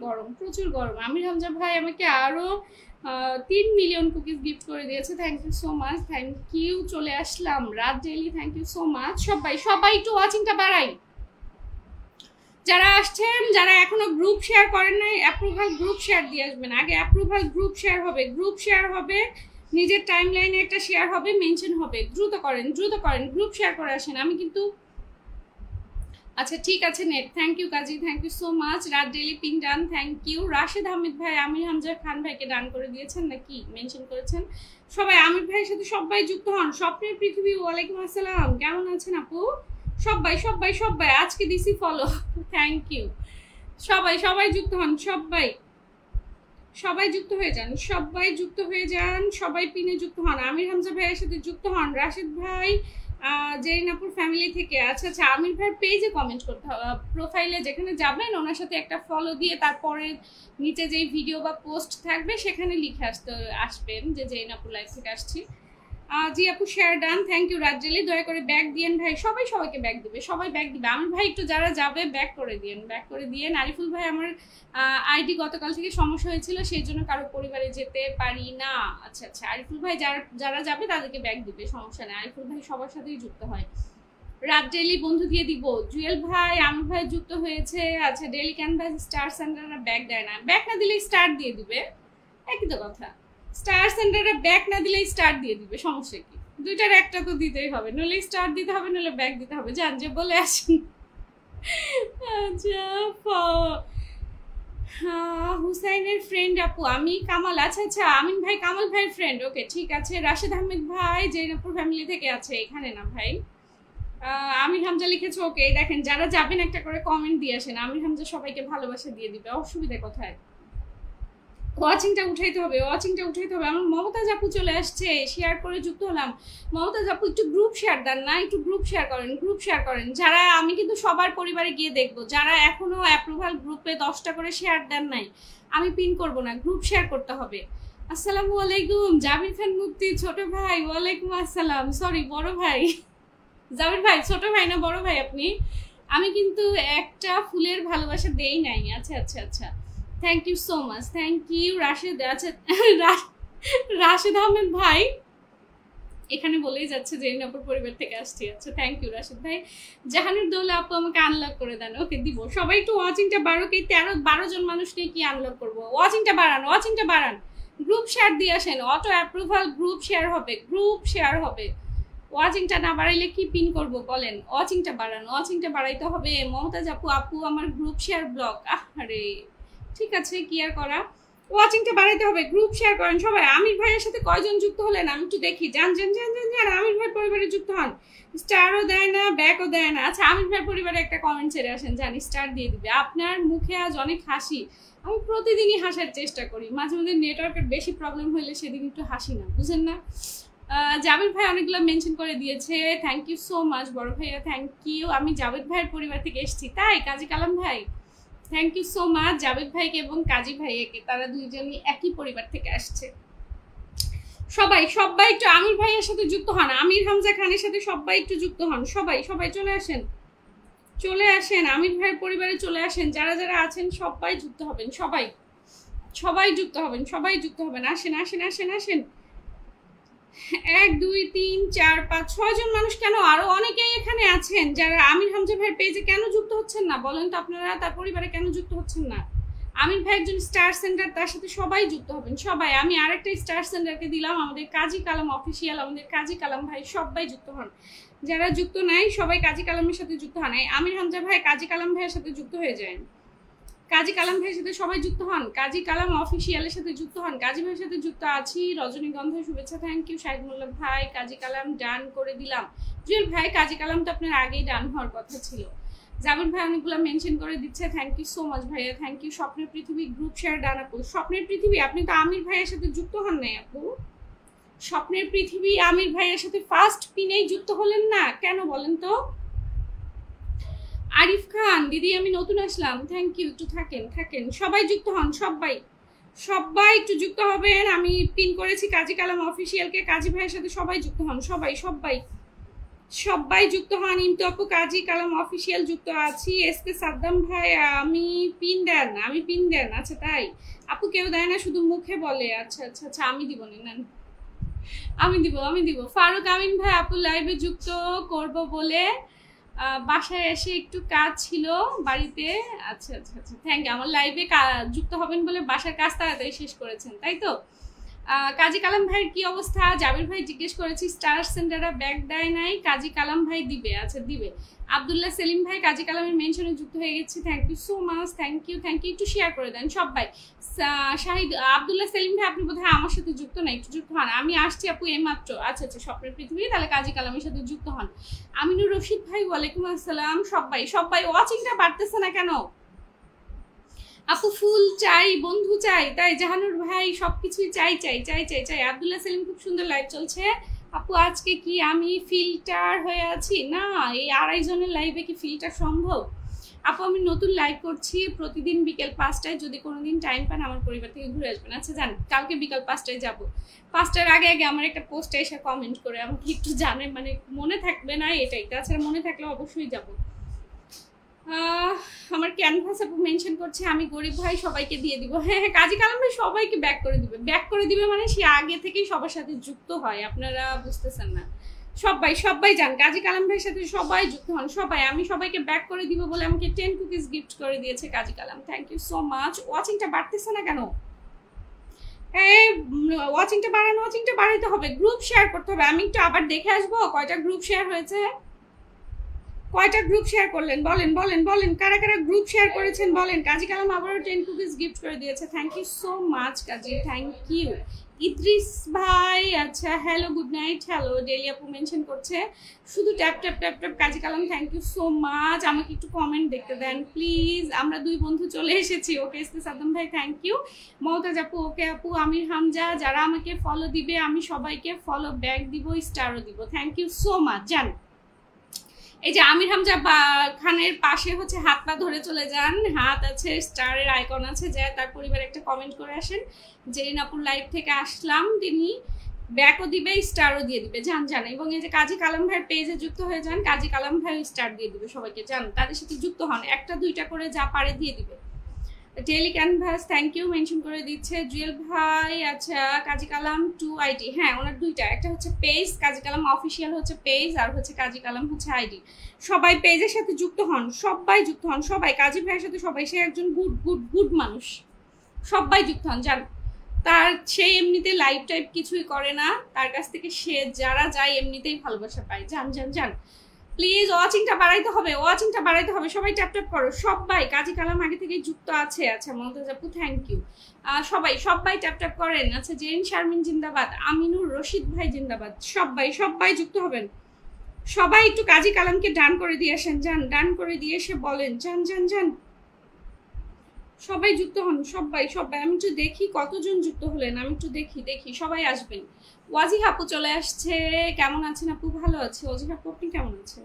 গরম। আমির হামজা ভাই আমাকে আরো 3 মিলিয়ন কুকিজ গিফট করে দিয়েছে, thank you so much, thank you. চলে আসলাম রাত daily, thank you so much. সবাই একটু ওয়াচিংটা বাড়াই। যারা আসছেন, যারা এখনো গ্রুপ শেয়ার করেন নাই, অ্যাপ্রুভাল গ্রুপ শেয়ার দিয়ে আসবেন। আগে অ্যাপ্রুভাল গ্রুপ শেয়ার হবে, নিজের টাইম লাইনে একটা শেয়ার হবে, মেনশন হবে। দ্রুত করেন গ্রুপ শেয়ার করে আসেন। আমি কিন্তু আচ্ছা ঠিক আছে net, thank you Kazi, thank you so much. রাত daily pin done, thank you. Rashed Ahmed ভাই আমির হামজা খান ভাইকে ডান করে দিয়েছেন নাকি মেনশন করেছেন? সবাই আমির ভাইয়ের সাথে সবাই যুক্ত হন। স্বপ্নের পৃথিবী, ওয়ালাইকুম আসসালাম, কেমন আছেন আপু? সবাই আজকে দিছি ফলো, থ্যাংক ইউ। সবাই যুক্ত হন, সবাই যুক্ত হয়ে যান, সবাই পিনে যুক্ত হন। আমির হামজা ভাইয়ের সাথে যুক্ত হন। রাশেদ ভাই জেরিনাপুর ফ্যামিলি থেকে। আচ্ছা আমির ভাইয়ের পেজে কমেন্ট করতে হবে, প্রোফাইলে যেখানে যাবেন ওনার সাথে একটা ফলো দিয়ে তারপরে নিচে যেই ভিডিও বা পোস্ট থাকবে সেখানে লিখে আসবেন যে জেরিনাপুর লাইভ থেকে আসছি। জি আপু শেয়ার ডান, থ্যাংক ইউ। রাজ্জালি দয়া করে ব্যাক দিয়েন ভাই, সবাইকে ব্যাক দিবে, সবাই ব্যাক দিবে। আমির ভাই একটু যারা যাবে ব্যাক করে দিয়েন। আরিফুল ভাই আমার আইডি গতকাল থেকে সমস্যা হয়েছিল, সেই জন্য কারো পরিবারে যেতে পারি না। আচ্ছা আরিফুল ভাই যারা যাবে তাদেরকে ব্যাক দিবে, সমস্যা নেই। আরিফুল ভাই সবার সাথেই যুক্ত হয়। রাত ডেইলি বন্ধু দিয়ে দিব। জুয়েল ভাই আমির ভাই যুক্ত হয়েছে। আচ্ছা ডেইলি ক্যানভাস স্টার সেন্টাররা ব্যাক দেয় না, ব্যাক না দিলে স্টার দিয়ে দিবে, একই তো কথা। স্টার সেন্টারে ব্যাক না দিলেই স্টার দিয়ে দিবে, সমস্যা কি? দুইটার একটা তো দিতেই হবে, নইলে স্টার দিতে হবে, নইলে ব্যাক দিতে হবে। জান যে বলে আসেন। আচ্ছা হুসাইনের ফ্রেন্ড আপু, আমি কামাল। আচ্ছা আচ্ছা, আমিন ভাই কামাল ভাইয়ের ফ্রেন্ড, ওকে ঠিক আছে। রাশেদ আহমেদ ভাই জৈনপুর ফ্যামিলি থেকে আছে, এখানে না ভাই। আমির হামজা লিখেছে, ওকে। দেখেন যারা যাবেন একটা করে কমেন্ট দিয়ে আসেন, আমির হামজা সবাইকে ভালোবাসা দিয়ে দিবে, অসুবিধা কোথায়। ওয়াচিংটা উঠাইতে হবে, ওয়াচিংটা উঠাইতে হবে। আমার মমতাজ আপু চলে আসছে, শেয়ার করে যুক্ত হলাম। মমতাজ আপু একটু গ্রুপ শেয়ার দেন না, একটু গ্রুপ শেয়ার করেন, গ্রুপ শেয়ার করেন। যারা, আমি কিন্তু সবার পরিবারে গিয়ে দেখবো, যারা এখনো অ্যাপ্রুভাল গ্রুপে 10টা করে শেয়ার দেন নাই, আমি পিন করব না, গ্রুপ শেয়ার করতে হবে। আসসালামু আলাইকুম জাবির খান মুফতি, ছোট ভাই। ওয়ালাইকুম আসসালাম, সরি বড় ভাই। জাবির ভাই ছোট ভাই না বড় ভাই আপনি? আমি কিন্তু একটা ফুলের ভালোবাসা দেই নাই। আচ্ছা আচ্ছা আচ্ছা, thank you so much, thank you Rashed. আচ্ছা রাশেদ আহমেদ ভাই এখানে বলেই যাচ্ছে যে নপুর পরিবার থেকে আসছি। আচ্ছা থ্যাংক ইউ রাশেদ ভাই। জাহানুরদৌলা আপু আমাকে আনলক করে দেন, ওকে দিব। সবাই একটু ওয়াচিংটা বাড়ো, কি 13-12 জন মানুষ নিয়ে কি আনলক করবো? ওয়াচিংটা বাড়ান, ওয়াচিংটা বাড়ান, গ্রুপ শেয়ার দিয়ে আসেন, অটো অ্যাপ্রুভাল গ্রুপ শেয়ার হবে, গ্রুপ শেয়ার হবে। ওয়াচিংটা না বাড়াইলে কি পিন করব বলেন? ওয়াচিংটা বাড়ান, ওয়াচিংটা বাড়াইতে হবে। মমতাজ আপু, আপু আমার গ্রুপ শেয়ার ব্লক। আরে ঠিক আছে, কি আর করা, ওয়াচিংটা বাড়াইতে হবে, গ্রুপ শেয়ার করেন সবাই। আমির ভাইয়ের সাথে কয়জন যুক্ত হলেন আমি একটু দেখি। যান যান যান যান যান, আমির ভাই পরিবারে যুক্ত হন। স্টারও দেয় না, ব্যাকও দেয় না। আচ্ছা আমির ভাই পরিবারে একটা কমেন্ট ছেড়ে আসেন, জানি স্টার দিয়ে দিবে। আপনার মুখে আজ অনেক হাসি। আমি প্রতিদিনই হাসার চেষ্টা করি, মাঝে মাঝে নেটওয়ার্কের বেশি প্রবলেম হইলে সেদিন একটু হাসি না, বুঝেন না। জাভেদ ভাই অনেকগুলো মেনশন করে দিয়েছে, থ্যাংক ইউ সো মাচ বড় ভাইয়া, থ্যাংক ইউ। আমি জাভেদ ভাইয়ের পরিবার থেকে এসেছি, তাই কাজী কালাম ভাই thank you so much Javed ভাইকে এবং কাজী ভাইকে, তারা দুইজনই একই পরিবার থেকে আসছে। সবাই সবাই একটু আমির ভাইয়ের সাথে যুক্ত হন, আমির হামজা খানের সাথে সবাই একটু যুক্ত হন। সবাই সবাই চলে আসেন, চলে আসেন, আমির ভাইয়ের পরিবারে চলে আসেন। যারা যারা আছেন সবাই যুক্ত হবেন, সবাই সবাই যুক্ত হবেন, সবাই যুক্ত হবেন। আসেন আসেন আসেন আসেন। 1 2 3 4 5 6 জন মানুষ, কেন আরো অনেকেই এখানে আছেন যারা আমির হামজা ভাইয়ের পেজে কেন যুক্ত হচ্ছেন না বলেন তো? আপনারা তার পরিবারে কেন যুক্ত হচ্ছেন না? আমির ভাই একজন স্টার সেন্টার, তার সাথে সবাই যুক্ত হবেন, সবাই। আমি আরেকটা স্টার সেন্টারকে দিলাম, আমাদের কাজী কালাম অফিসিয়াল, আমাদের কাজী কালাম ভাই, সবাই যুক্ত হন। যারা যুক্ত নাই সবাই কাজী কালামের সাথে যুক্ত হন। আমির হামজা ভাই কাজী কালাম ভাইয়ের সাথে যুক্ত হয়ে যায়, কাজী কালাম ভাইয়ের সাথে সবাই যুক্ত হন, কাজী কালাম অফিসিয়ালের সাথে যুক্ত হন। কাজী ভাইয়ের সাথে যুক্ত আছি, রজনীগন্ধা শুভেচ্ছা, থ্যাংক ইউ। শাহিদ মোল্লা ভাই কাজী কালাম ডান করে দিলাম। জুয়েল ভাই কাজী কালাম তো আপনার আগেই ডান হওয়ার কথা ছিল। জামিল ভাই অনেকগুলো মেনশন করে দিচ্ছে, থ্যাংক ইউ সো মাচ ভাইয়া, থ্যাংক ইউ। স্বপ্নের পৃথিবী গ্রুপ শেয়ার ডান আপু। স্বপ্নের পৃথিবী আপনি তো আমির ভাইয়ের সাথে যুক্ত হন নাই আপু। স্বপ্নের পৃথিবী আমির ভাইয়ের সাথে ফার্স্ট পিনেই যুক্ত হলেন না কেন বলেন তো? আরিফ খান দিদি আমি নতুন আসলাম, থ্যাংক ইউ। একটু থাকেন থাকেন, সবাই যুক্ত হন, সবাই সবাই একটু যুক্ত হবেন। আমি পিন করেছি কাজী কালাম অফিসিয়ালকে, কাজী ভাইয়ের সাথে সবাই যুক্ত হন, সবাই সবাই সবাই যুক্ত হন। ইমতু আপু কাজী কালাম অফিসিয়াল যুক্ত আছি। এসকে সাদ্দাম ভাই আমি পিন দেন, আমি পিন দেন। আচ্ছা তাই আপু, কেউ দেয় না, শুধু মুখে বলে। আচ্ছা আচ্ছা আচ্ছা, আমি দিব না, আমি দিব আমি দিব। ফারুক আমিন ভাই আপু লাইভে যুক্ত করব বলে বাসায় এসে একটু কাজ ছিল বাড়িতে। আচ্ছা আচ্ছা আচ্ছা, থ্যাংক ইউ। আমার লাইভে যুক্ত হবেন বলে বাসার কাজ তাড়াতাড়ি শেষ করেছেন, তাই তো? কাজী কালাম ভাইয়ের কি অবস্থা? জাবির ভাই জিজ্ঞেস করেছি, স্টার সেন্টাররা ব্যাগ দেয় নাই, কাজী কালাম ভাই দিবে। আচ্ছা দিবে। আব্দুল্লাহ সেলিম ভাই কাজী কালামের মেনশনে যুক্ত হয়ে গেছে, thank you so much, thank you thank you. একটু শেয়ার করে দেন সবাই। শাহিদ আব্দুল্লাহ সেলিম ভাই আপনি বোধহয় আমার সাথে যুক্ত না, একটু যুক্ত হন। আমি আসছি আপু এইমাত্র। আচ্ছা আচ্ছা, স্বপ্নের পৃথিবী, তাহলে কাজী কালামের সাথে যুক্ত হন। আমিনুর রশিদ ভাই ওয়ালাইকুম আসসালাম। সবাই সবাই ওয়াচিংটা বাড়তেছে না কেন আপু? ফুল চাই, বন্ধু চাই, তাই জাহানুর ভাই সবকিছুই চাই চাই চাই চাই চাই। আব্দুল্লাহ সেলিম খুব সুন্দর লাইভ চলছে আপু। আজকে কি আমি ফিল্টার হয়ে আছি? না, এই 2.5 জনের লাইভে কি ফিল্টার সম্ভব আপু? আমি নতুন লাইভ করছি প্রতিদিন বিকেল 5টায়, যদি কোনোদিন টাইম পান আমার পরিবার থেকে ঘুরে আসবেন। আচ্ছা জান, কালকে বিকাল 5টায় যাবো। 5টার আগে আগে আমার একটা পোস্টে এসে কমেন্ট করে আমাকে একটু জানে, মানে মনে থাকবে না এটাই, তাছাড়া মনে থাকলে অবশ্যই যাবো। আমার ক্যানভাস আপু মেনশন করছে, আমি গরিব ভাই সবাইকে দিয়ে দিব। হ্যাঁ হ্যাঁ, কাজী কালাম ভাই সবাইকে ব্যাক করে দিবে, ব্যাক করে দিবে মানে সে আগে থেকেই সবার সাথে যুক্ত হয়, আপনারা বুঝতেছেন না। সবাই সবাই যান, কাজী কালাম ভাইয়ের সাথে সবাই যুক্ত হন, সবাই। আমি সবাইকে ব্যাক করে দিব বলে আমাকে 10 কুকিজ গিফট করে দিয়েছে কাজী Kalam, thank you so much. ওয়াচিংটা বাড়তেছে না কেন? এই ওয়াচিংটা বাড়ান, ওয়াচিংটা বাড়াইতে হবে, গ্রুপ শেয়ার করতে হবে। আমি একটু আবার দেখে আসবো কয়টা গ্রুপ শেয়ার হয়েছে। কয়টা গ্রুপ শেয়ার করলেন বলেন বলেন বলেন, কারা কারা গ্রুপ শেয়ার করেছেন বলেন। কাজী কালাম আবারও 10 কুকিজ গিফট করে দিয়েছে, thank you so much Kazi, thank you. Idris ভাই আচ্ছা hello good night, hello daily আপু মেনশন করছে, শুধু tap tap tap tap. Kazi Kalam thank you so much, আমাকে একটু কমেন্ট দেখতে দেন প্লিজ। আমরা দুই বন্ধু চলে এসেছি, ওকে সাদ্দাম ভাই থ্যাংক ইউ। মমতাজ আপু ওকে আপু। আমির হামজা, যারা আমাকে ফলো দিবে আমি সবাইকে ফলো ব্যাক দিব, স্টারও দিব, থ্যাংক ইউ সো মাচ। জান এই যে আমির হামজা খানের পাশে হচ্ছে হাত পা ধরে চলে যান, হাত আছে, স্টারের আইকন আছে, যা তার পরিবারে একটা কমেন্ট করে আসেন, জেরিন আপুর লাইভ থেকে আসলাম, তিনি ব্যাকও দিবে স্টারও দিয়ে দিবে, জান জান। এবং এই যে কাজী কালাম ভাইয়ের পেজে যুক্ত হয়ে যান, কাজী কালাম ভাই স্টার দিয়ে দিবে সবাইকে, জান তাদের সাথে যুক্ত হন, একটা দুইটা করে যা পারে দিয়ে দিবে। Daily canvas thank you mention করে দিচ্ছে জুয়েল ভাই। আচ্ছা কাজী কালাম 2 আইডি, হ্যাঁ ওনার দুইটা, একটা হচ্ছে পেজ কাজী কালাম অফিসিয়াল হচ্ছে পেজ, আর হচ্ছে কাজী কালাম হচ্ছে আইডি। সবাই পেজের সাথে যুক্ত হন, সবাই যুক্ত হন, সবাই কাজী ভাইয়ের সাথে সবাই, সে একজন গুড গুড গুড মানুষ, সবাই যুক্ত হন। জান তার সে এমনিতে লাইভ টাইপ কিছুই করে না, তার কাছ থেকে সে যারা যায় এমনিতেই ভালোবাসা পায়, জান জান জান। প্লিজ ওয়াচিংটা বাড়াইতে হবে, ওয়াচিংটা বাড়াইতে হবে, সবাই ট্যাপ ট্যাপ করো সবাই। কাজী কালাম আগে থেকে যুক্ত আছে, আচ্ছা মমতাজ আপু থ্যাংক ইউ। সবাই সবাই ট্যাপ ট্যাপ করেন। আচ্ছা জেরিন শারমিন জিন্দাবাদ, আমিনুর রশিদ ভাই জিন্দাবাদ, সবাই সবাই যুক্ত হবেন। সবাই একটু কাজী কালামকে ডান করে দিয়ে আসেন, যান ডান করে দিয়ে এসে বলেন যান যান যান, সবাই যুক্ত হন, সবাই সবাই। আমি একটু দেখি কতজন যুক্ত হলেন, আমি একটু দেখি দেখি, সবাই আসবেন। ওয়াজিহ আপু চলে আসছে, কেমন আছেন আপু? ভালো আছে। ওয়াজিহ আপু আপনি কেমন আছেন?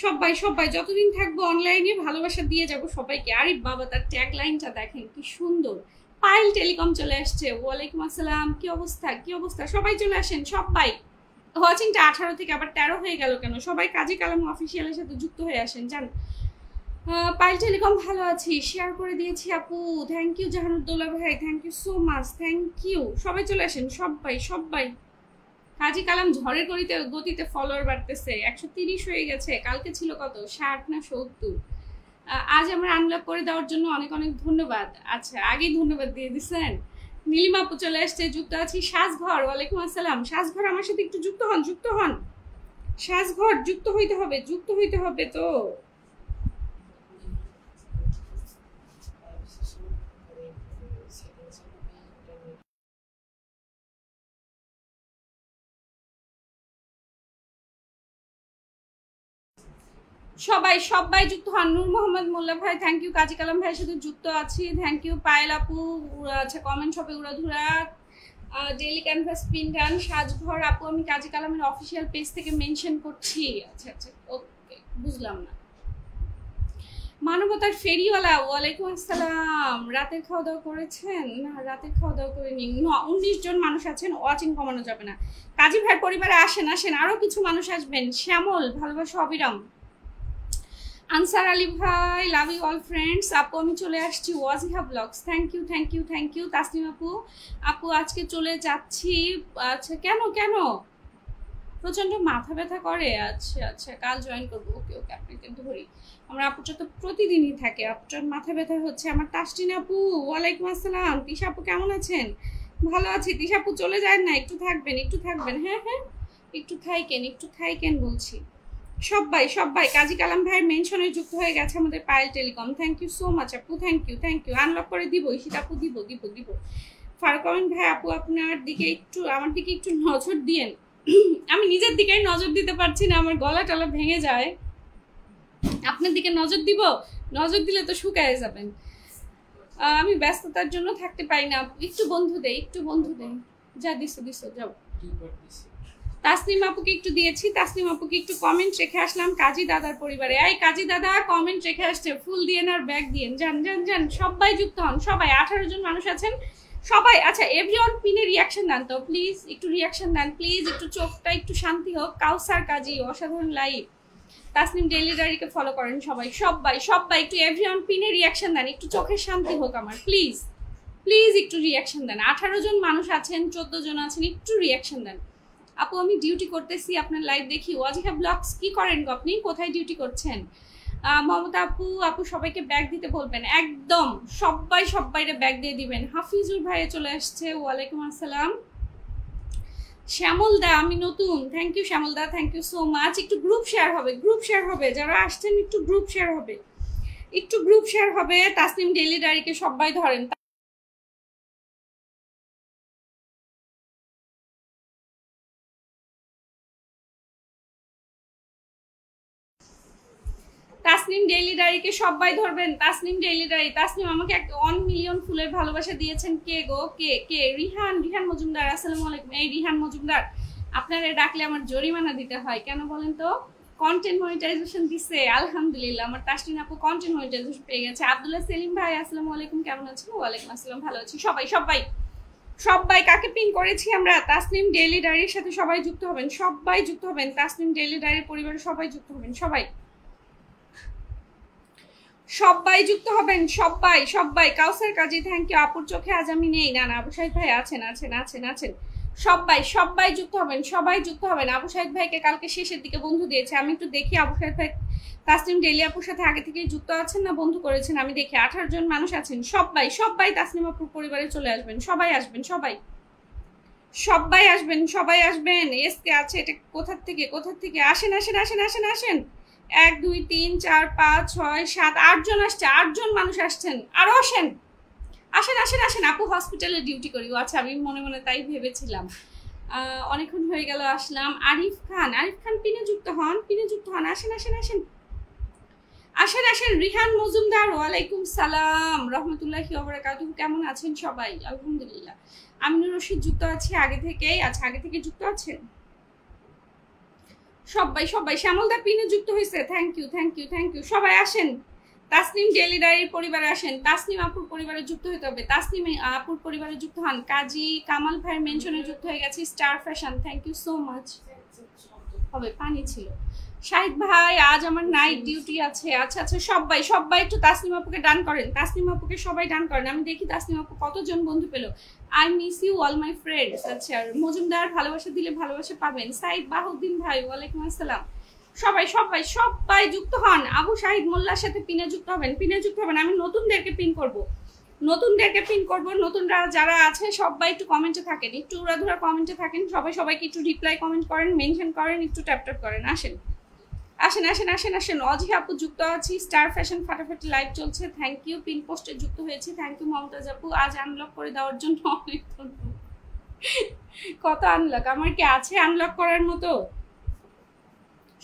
সবাই সবাই যতদিন থাকবো অনলাইনে ভালোবাসা দিয়ে যাব সবাইকে। আরে বাবা তার ট্যাগ লাইনটা দেখেন কি সুন্দর। পায়েল টেলিকম চলে আসছে, ওয়ালাইকুম আসসালাম, কি অবস্থা কি অবস্থা? সবাই চলে আসেন সবাই। ওয়াচিংটা 18 থেকে আবার 13 হয়ে গেল কেন? সবাই কাজী কালাম অফিসিয়ালের সাথে যুক্ত হয়ে আসেন, জান। পায়েল টেলিকম ভালো আছি, শেয়ার করে দিয়েছি আপু, থ্যাংক ইউ। জাহানুদ্দৌলা ভাই thank you so much, thank you. সবাই চলে আসেন সবাই সবাই। কাজী কালাম ঝড়ের গতিতে ফলোয়ার বাড়তেছে, 130 হয়ে গেছে, কালকে ছিল কত 60 না 70। আজ আমার আনলক করে দেওয়ার জন্য অনেক অনেক ধন্যবাদ। আচ্ছা আগেই ধন্যবাদ দিয়ে দিচ্ছেন। নীলিমা আপু চলে আসছে, যুক্ত আছি। সাজঘর ওয়ালাইকুম আসসালাম। সাজঘর আমার সাথে একটু যুক্ত হন, যুক্ত হন। সাজঘর যুক্ত হইতে হবে, যুক্ত হইতে হবে তো। সবাই সবাই যুক্ত হন। নূর মোহাম্মদ মোল্লা ভাই থ্যাংক ইউ। কাজী কালাম ভাইয়ের সাথে যুক্ত আছি, থ্যাংক ইউ। পায়েল আপু আচ্ছা কমেন্ট শপে উড়াধুরা, ডেইলি ক্যানভাস প্রিন্টান, সাজঘর আপু আমি কাজী কালামের অফিসিয়াল পেজ থেকে মেনশন করছি। আচ্ছা আচ্ছা ওকে বুঝলাম না। মানবতার ফেরিওয়ালা ওয়ালাইকুম আসসালাম। রাতের খাওয়া দাওয়া করেছেন? না রাতের খাওয়া দাওয়া করিনি। 19 জন মানুষ আছেন, ওয়াচিং কমানো যাবে না। কাজী ভাই পরিবারে আসেন আসেন, আরো কিছু মানুষ আসবেন। শ্যামল ভালোবাসা অবিরাম। আনসার আলী ভাই লাভ ইউ অল ফ্রেন্ডস। আপু আমি চলে আসছি, Wajiha blogs thank you thank you thank you. Tasnim আপু আপু আজকে চলে যাচ্ছি। আচ্ছা কেন কেন? প্রচন্ড মাথা ব্যথা করে। আচ্ছা আচ্ছা কাল জয়েন করবো। ওকে ওকে আপনাকে ধরি। আমার আপুটা তো প্রতিদিনই থাকে, আপুটার মাথা ব্যথা হচ্ছে। আমার তাসনিম আপু ওয়ালাইকুম আসসালাম। তিশা আপু কেমন আছেন? ভালো আছি। তিশা আপু চলে যায় না, একটু থাকবেন একটু থাকবেন। হ্যাঁ হ্যাঁ একটু থাইকেন বলছি। সবাই সবাই কাজী কালাম ভাইয়ের মেনশনে যুক্ত হয়ে গেছে আমাদের Payel telecom, thank you so much আপু, thank you thank you. Unlock করে দিব ঈশিত আপু, দিব দিব দিব। ফারুক আমিন ভাই আপু আপনার দিকে একটু, আমার দিকে একটু নজর দিয়েন। আমি নিজের দিকে নজর দিতে পারছি না, আমার গলা টলা ভেঙে যায়। আপনার দিকে নজর দিব, নজর দিলে তো শুকায় যাবেন। আমি ব্যস্ততার জন্য থাকতে পারি না। একটু বন্ধু দেই, একটু বন্ধু দেই। যা দিছো দিছো যাও। তাসনিম আপুকে একটু দিয়েছি, তাসনিম আপুকে একটু কমেন্ট রেখে আসলাম কাজী দাদার পরিবারে। এই কাজী দাদা কমেন্ট রেখে আসছে, ফুল দিয়ে আর ব্যাগ দিয়ে যান যান যান। সবাই যুক্ত হন সবাই, 18 জন মানুষ আছেন সবাই। আচ্ছা এভরিওয়ান পিনে রিয়াকশন দেন তো প্লিজ, একটু রিয়াকশন দেন প্লিজ, একটু চোখটা একটু শান্তি হোক। কাউসার কাজী অসাধারণ লাইভ। তাসনিম ডেইলি ডায়েরিকে ফলো করেন সবাই সবাই সবাই। একটু এভরিওয়ান পিনে রিয়াকশন দেন, একটু চোখের শান্তি হোক আমার, প্লিজ প্লিজ একটু রিয়াকশন দেন। 18 জন মানুষ আছেন, 14 জন আছেন, একটু রিয়াকশন দেন। আপু আমি ডিউটি করতেছি, আপনার লাইভ দেখি। ওয়াজিহা ব্লগস কি করেন গো আপনি? কোথায় ডিউটি করছেন? মমতা আপু আপু সবাইকে ব্যাগ দিতে বলবেন, একদম সবাই সবাইরে ব্যাগ দিয়ে দিবেন। হাফিজুর ভাইয়ে চলে আসছে, ওয়ালাইকুম আসসালাম। শ্যামল দা আমি নতুন, thank you Shyamal da, thank you so much. একটু গ্রুপ শেয়ার হবে, গ্রুপ শেয়ার হবে, যারা আসছেন একটু গ্রুপ শেয়ার হবে, একটু গ্রুপ শেয়ার হবে। তাসনিম ডেইলি ডায়েরিকে সবাই ধরেন। তাসনিম ডেইলি ডায়েরিকে সবাই ধরবেন। তাসনিম ডেইলি ডায়েরি, তাসনিম আমাকে 1 মিলিয়ন ফুলের ভালোবাসা দিয়েছেন। কে গো, কে কে? রিহান, রিহান মজুমদার, আসসালামু আলাইকুম। এই রিহান মজুমদার, আপনারা ডাকলে আমার জরিমানা দিতে হয় কেন বলেন তো? কন্টেন্ট মনিটাইজেশন দিছে আলহামদুলিল্লাহ, আমার তাসনিম আপু কন্টেন্ট মনিটাইজেশন পেয়ে গেছে। আব্দুল্লাহ সেলিম ভাই, আসসালামু আলাইকুম, কেমন আছেন? ওয়ালাইকুম আসসালাম, ভালো আছি। সবাই সবাই সবাই কাকে পিন করেছি আমরা? তাসনিম ডেইলি ডায়েরির সাথে সবাই যুক্ত হবেন, সবাই যুক্ত হবেন। তাসনিম ডেইলি ডায়েরির পরিবারে সবাই যুক্ত হবেন, সবাই সবাই যুক্ত হবেন, সবাই সবাই। কাউসার কাজী, থ্যাংক ইউ। আপুর চোখে আজ আমি নেই। না না, আবু সাইদ ভাই আছেন আছেন আছেন আছেন। সবাই সবাই যুক্ত হবেন, সবাই যুক্ত হবেন। আবু সাইদ ভাইকে কালকে শেষের দিকে বন্ধু দিয়েছে, আমি একটু দেখি আবু সাইদ ভাই তাসনিম ডেইলি আপুর সাথে আগে থেকে যুক্ত আছেন না বন্ধু করেছেন, আমি দেখি। 18 জন মানুষ আছেন। সবাই সবাই তাসনিম আপুর পরিবারে চলে আসবেন, সবাই আসবেন, সবাই সবাই আসবেন, সবাই আসবেন। এসকে আছে, এটা কোথার থেকে কোথার থেকে? আসেন আসেন আসেন আসেন আসেন। 1 2 3 4 5 6 7 8 জন আসছে, 8 জন মানুষ আসছেন। আরো আসেন, আসেন আসেন আসেন। আপু হসপিটালে ডিউটি করি। আচ্ছা, আমি মনে মনে তাই ভেবেছিলাম। অনেকক্ষণ হয়ে গেল আসলাম। আরিফ খান, আরিফ খান পিনে যুক্ত হন, পিনে যুক্ত হন। আসেন আসেন আসেন আসেন আসেন। রিহান মজুমদার, ওয়ালাইকুম সালাম রহমতুল্লাহি ওয়া বারাকাতুহু। কেমন আছেন সবাই? আলহামদুলিল্লাহ। আমিনুর রশিদ যুক্ত আছি আগে থেকেই। আচ্ছা, আগে থেকে যুক্ত আছেন সবাই সবাই। শ্যামলদা পিনে যুক্ত হয়েছে, thank you thank you thank you. সবাই আসেন, তাসনিম ডেইলি ডায়েরির পরিবারে আসেন। তাসনিম আপুর পরিবারে যুক্ত হতে হবে, তাসনিম আপুর পরিবারে যুক্ত হন। কাজী কামাল ভাইয়ের মেনশনে যুক্ত হয়ে গেছি। Star fashion, thank you so much. হবে, পানি ছিল। শাহিদ ভাই, আজ আমার নাইট ডিউটি আছে। আচ্ছা আচ্ছা, সবাই সবাই একটু তাসনিম আপুকে ডান করেন, তাসনিম আপুকে সবাই ডান করেন। আমি দেখি তাসনিম আপু কতজন বন্ধু পেল। I miss you all my friends. আচ্ছা, আর মজুমদার ভালোবাসা দিলে ভালোবাসা পাবেন। সাইদ বাহুদ্দিন ভাই, ওয়ালাইকুম আসসালাম। সবাই সবাই সবাই যুক্ত হন। আবু শাহিদ মোল্লার সাথে পিনে যুক্ত হবেন, পিনে যুক্ত হবেন। আমি নতুনদেরকে পিন করব, নতুনদেরকে পিন করব। নতুনরা যারা আছে সবাই একটু কমেন্টে থাকেন, একটু উড়াধুরা কমেন্টে থাকেন। সবাই সবাইকে একটু রিপ্লাই কমেন্ট করেন, মেনশন করেন, একটু ট্যাপ ট্যাপ করেন। আসেন আসেন আসেন আসেন আসেন। অজি আপু যুক্ত আছি। স্টার ফ্যাশন ফাটাফাটি লাইভ চলছে, থ্যাংক ইউ। পিন পোস্টে যুক্ত হয়েছি, থ্যাংক ইউ। মমতাজ আপু, আজ আনলক করে দেওয়ার জন্য অনেক ধন্যবাদ। কত আনলক? আমার কি আছে আনলক করার মতো?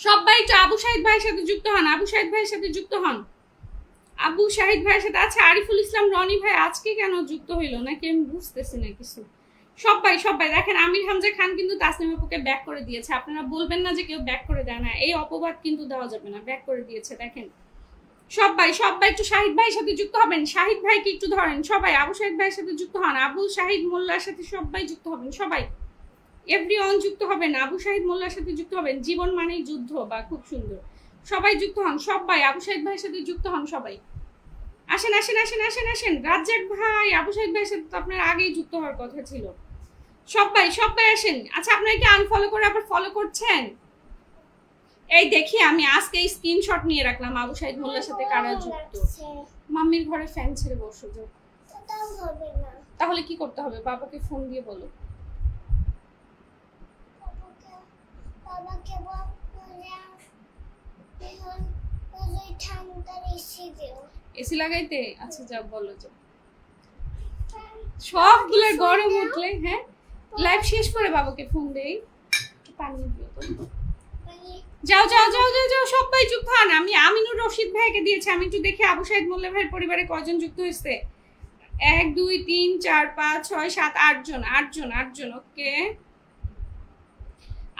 সবাই একটু আবু শাহিদ ভাইয়ের সাথে যুক্ত হন, আবু শাহিদ ভাইয়ের সাথে যুক্ত হন, আবু শাহিদ ভাইয়ের সাথে। আচ্ছা, আরিফুল ইসলাম রনি ভাই আজকে কেন যুক্ত হইলো নাকি আমি বুঝতেছি না কিছু। সবাই সবাই দেখেন, আমির হামজা খান কিন্তু তাসনিম আপুকে ব্যাক করে দিয়েছে। আপনারা বলবেন না যে কেউ ব্যাক করে দেয় না, এই অপবাদ কিন্তু দেওয়া যাবে না। ব্যাক করে দিয়েছে, দেখেন। সবাই সবাই একটু শাহিদ ভাইয়ের সাথে যুক্ত হবেন, শাহিদ ভাইকে একটু ধরেন। সবাই আবু শাহিদ ভাইয়ের সাথে যুক্ত হন, আবু শাহিদ মোল্লার সাথে সবাই যুক্ত হবেন, সবাই এভরিওয়ান যুক্ত হবেন। আবু শাহিদ মোল্লার সাথে যুক্ত হবেন। জীবন মানেই যুদ্ধ, বা খুব সুন্দর। সবাই যুক্ত হন, সবাই আবু শাহিদ ভাইয়ের সাথে যুক্ত হন। সবাই আসেন আসেন আসেন আসেন আসেন। রাজ্জাক ভাই, আবু শাহিদ ভাইয়ের সাথে তো আপনার আগেই যুক্ত হওয়ার কথা ছিল। সবাই সবাই আসেন। আচ্ছা, আপনারা কি আনফলো করে আবার ফলো করছেন? এই দেখি, আমি আজকে এই স্ক্রিনশট নিয়ে রাখলাম আবু শাহিদ মোল্লার সাথে কারা যুক্ত। মাম্মির ঘরে ফ্যান ছেড়ে বসো যাও। তাহলে কি করতে হবে? বাবাকে ফোন দিয়ে বলো। এসি লাগাইতে? আচ্ছা যাও, বলো যাও। সবগুলো গরম উঠলে, হ্যাঁ, লাইভ শেষ করে বাবাকে ফোন দেই। পানি দিও তো। যাও যাও যাও যাও যাও, সবাই যুক্ত হন। আমি আমিনুর রশিদ ভাইকে দিয়েছি, আমি একটু দেখি আবু শাহিদ মোল্লা ভাইয়ের পরিবারে কয়জন যুক্ত হয়েছে। 1 2 3 4 5 6 7 8 জন, 8 জন 8 জন। ওকে,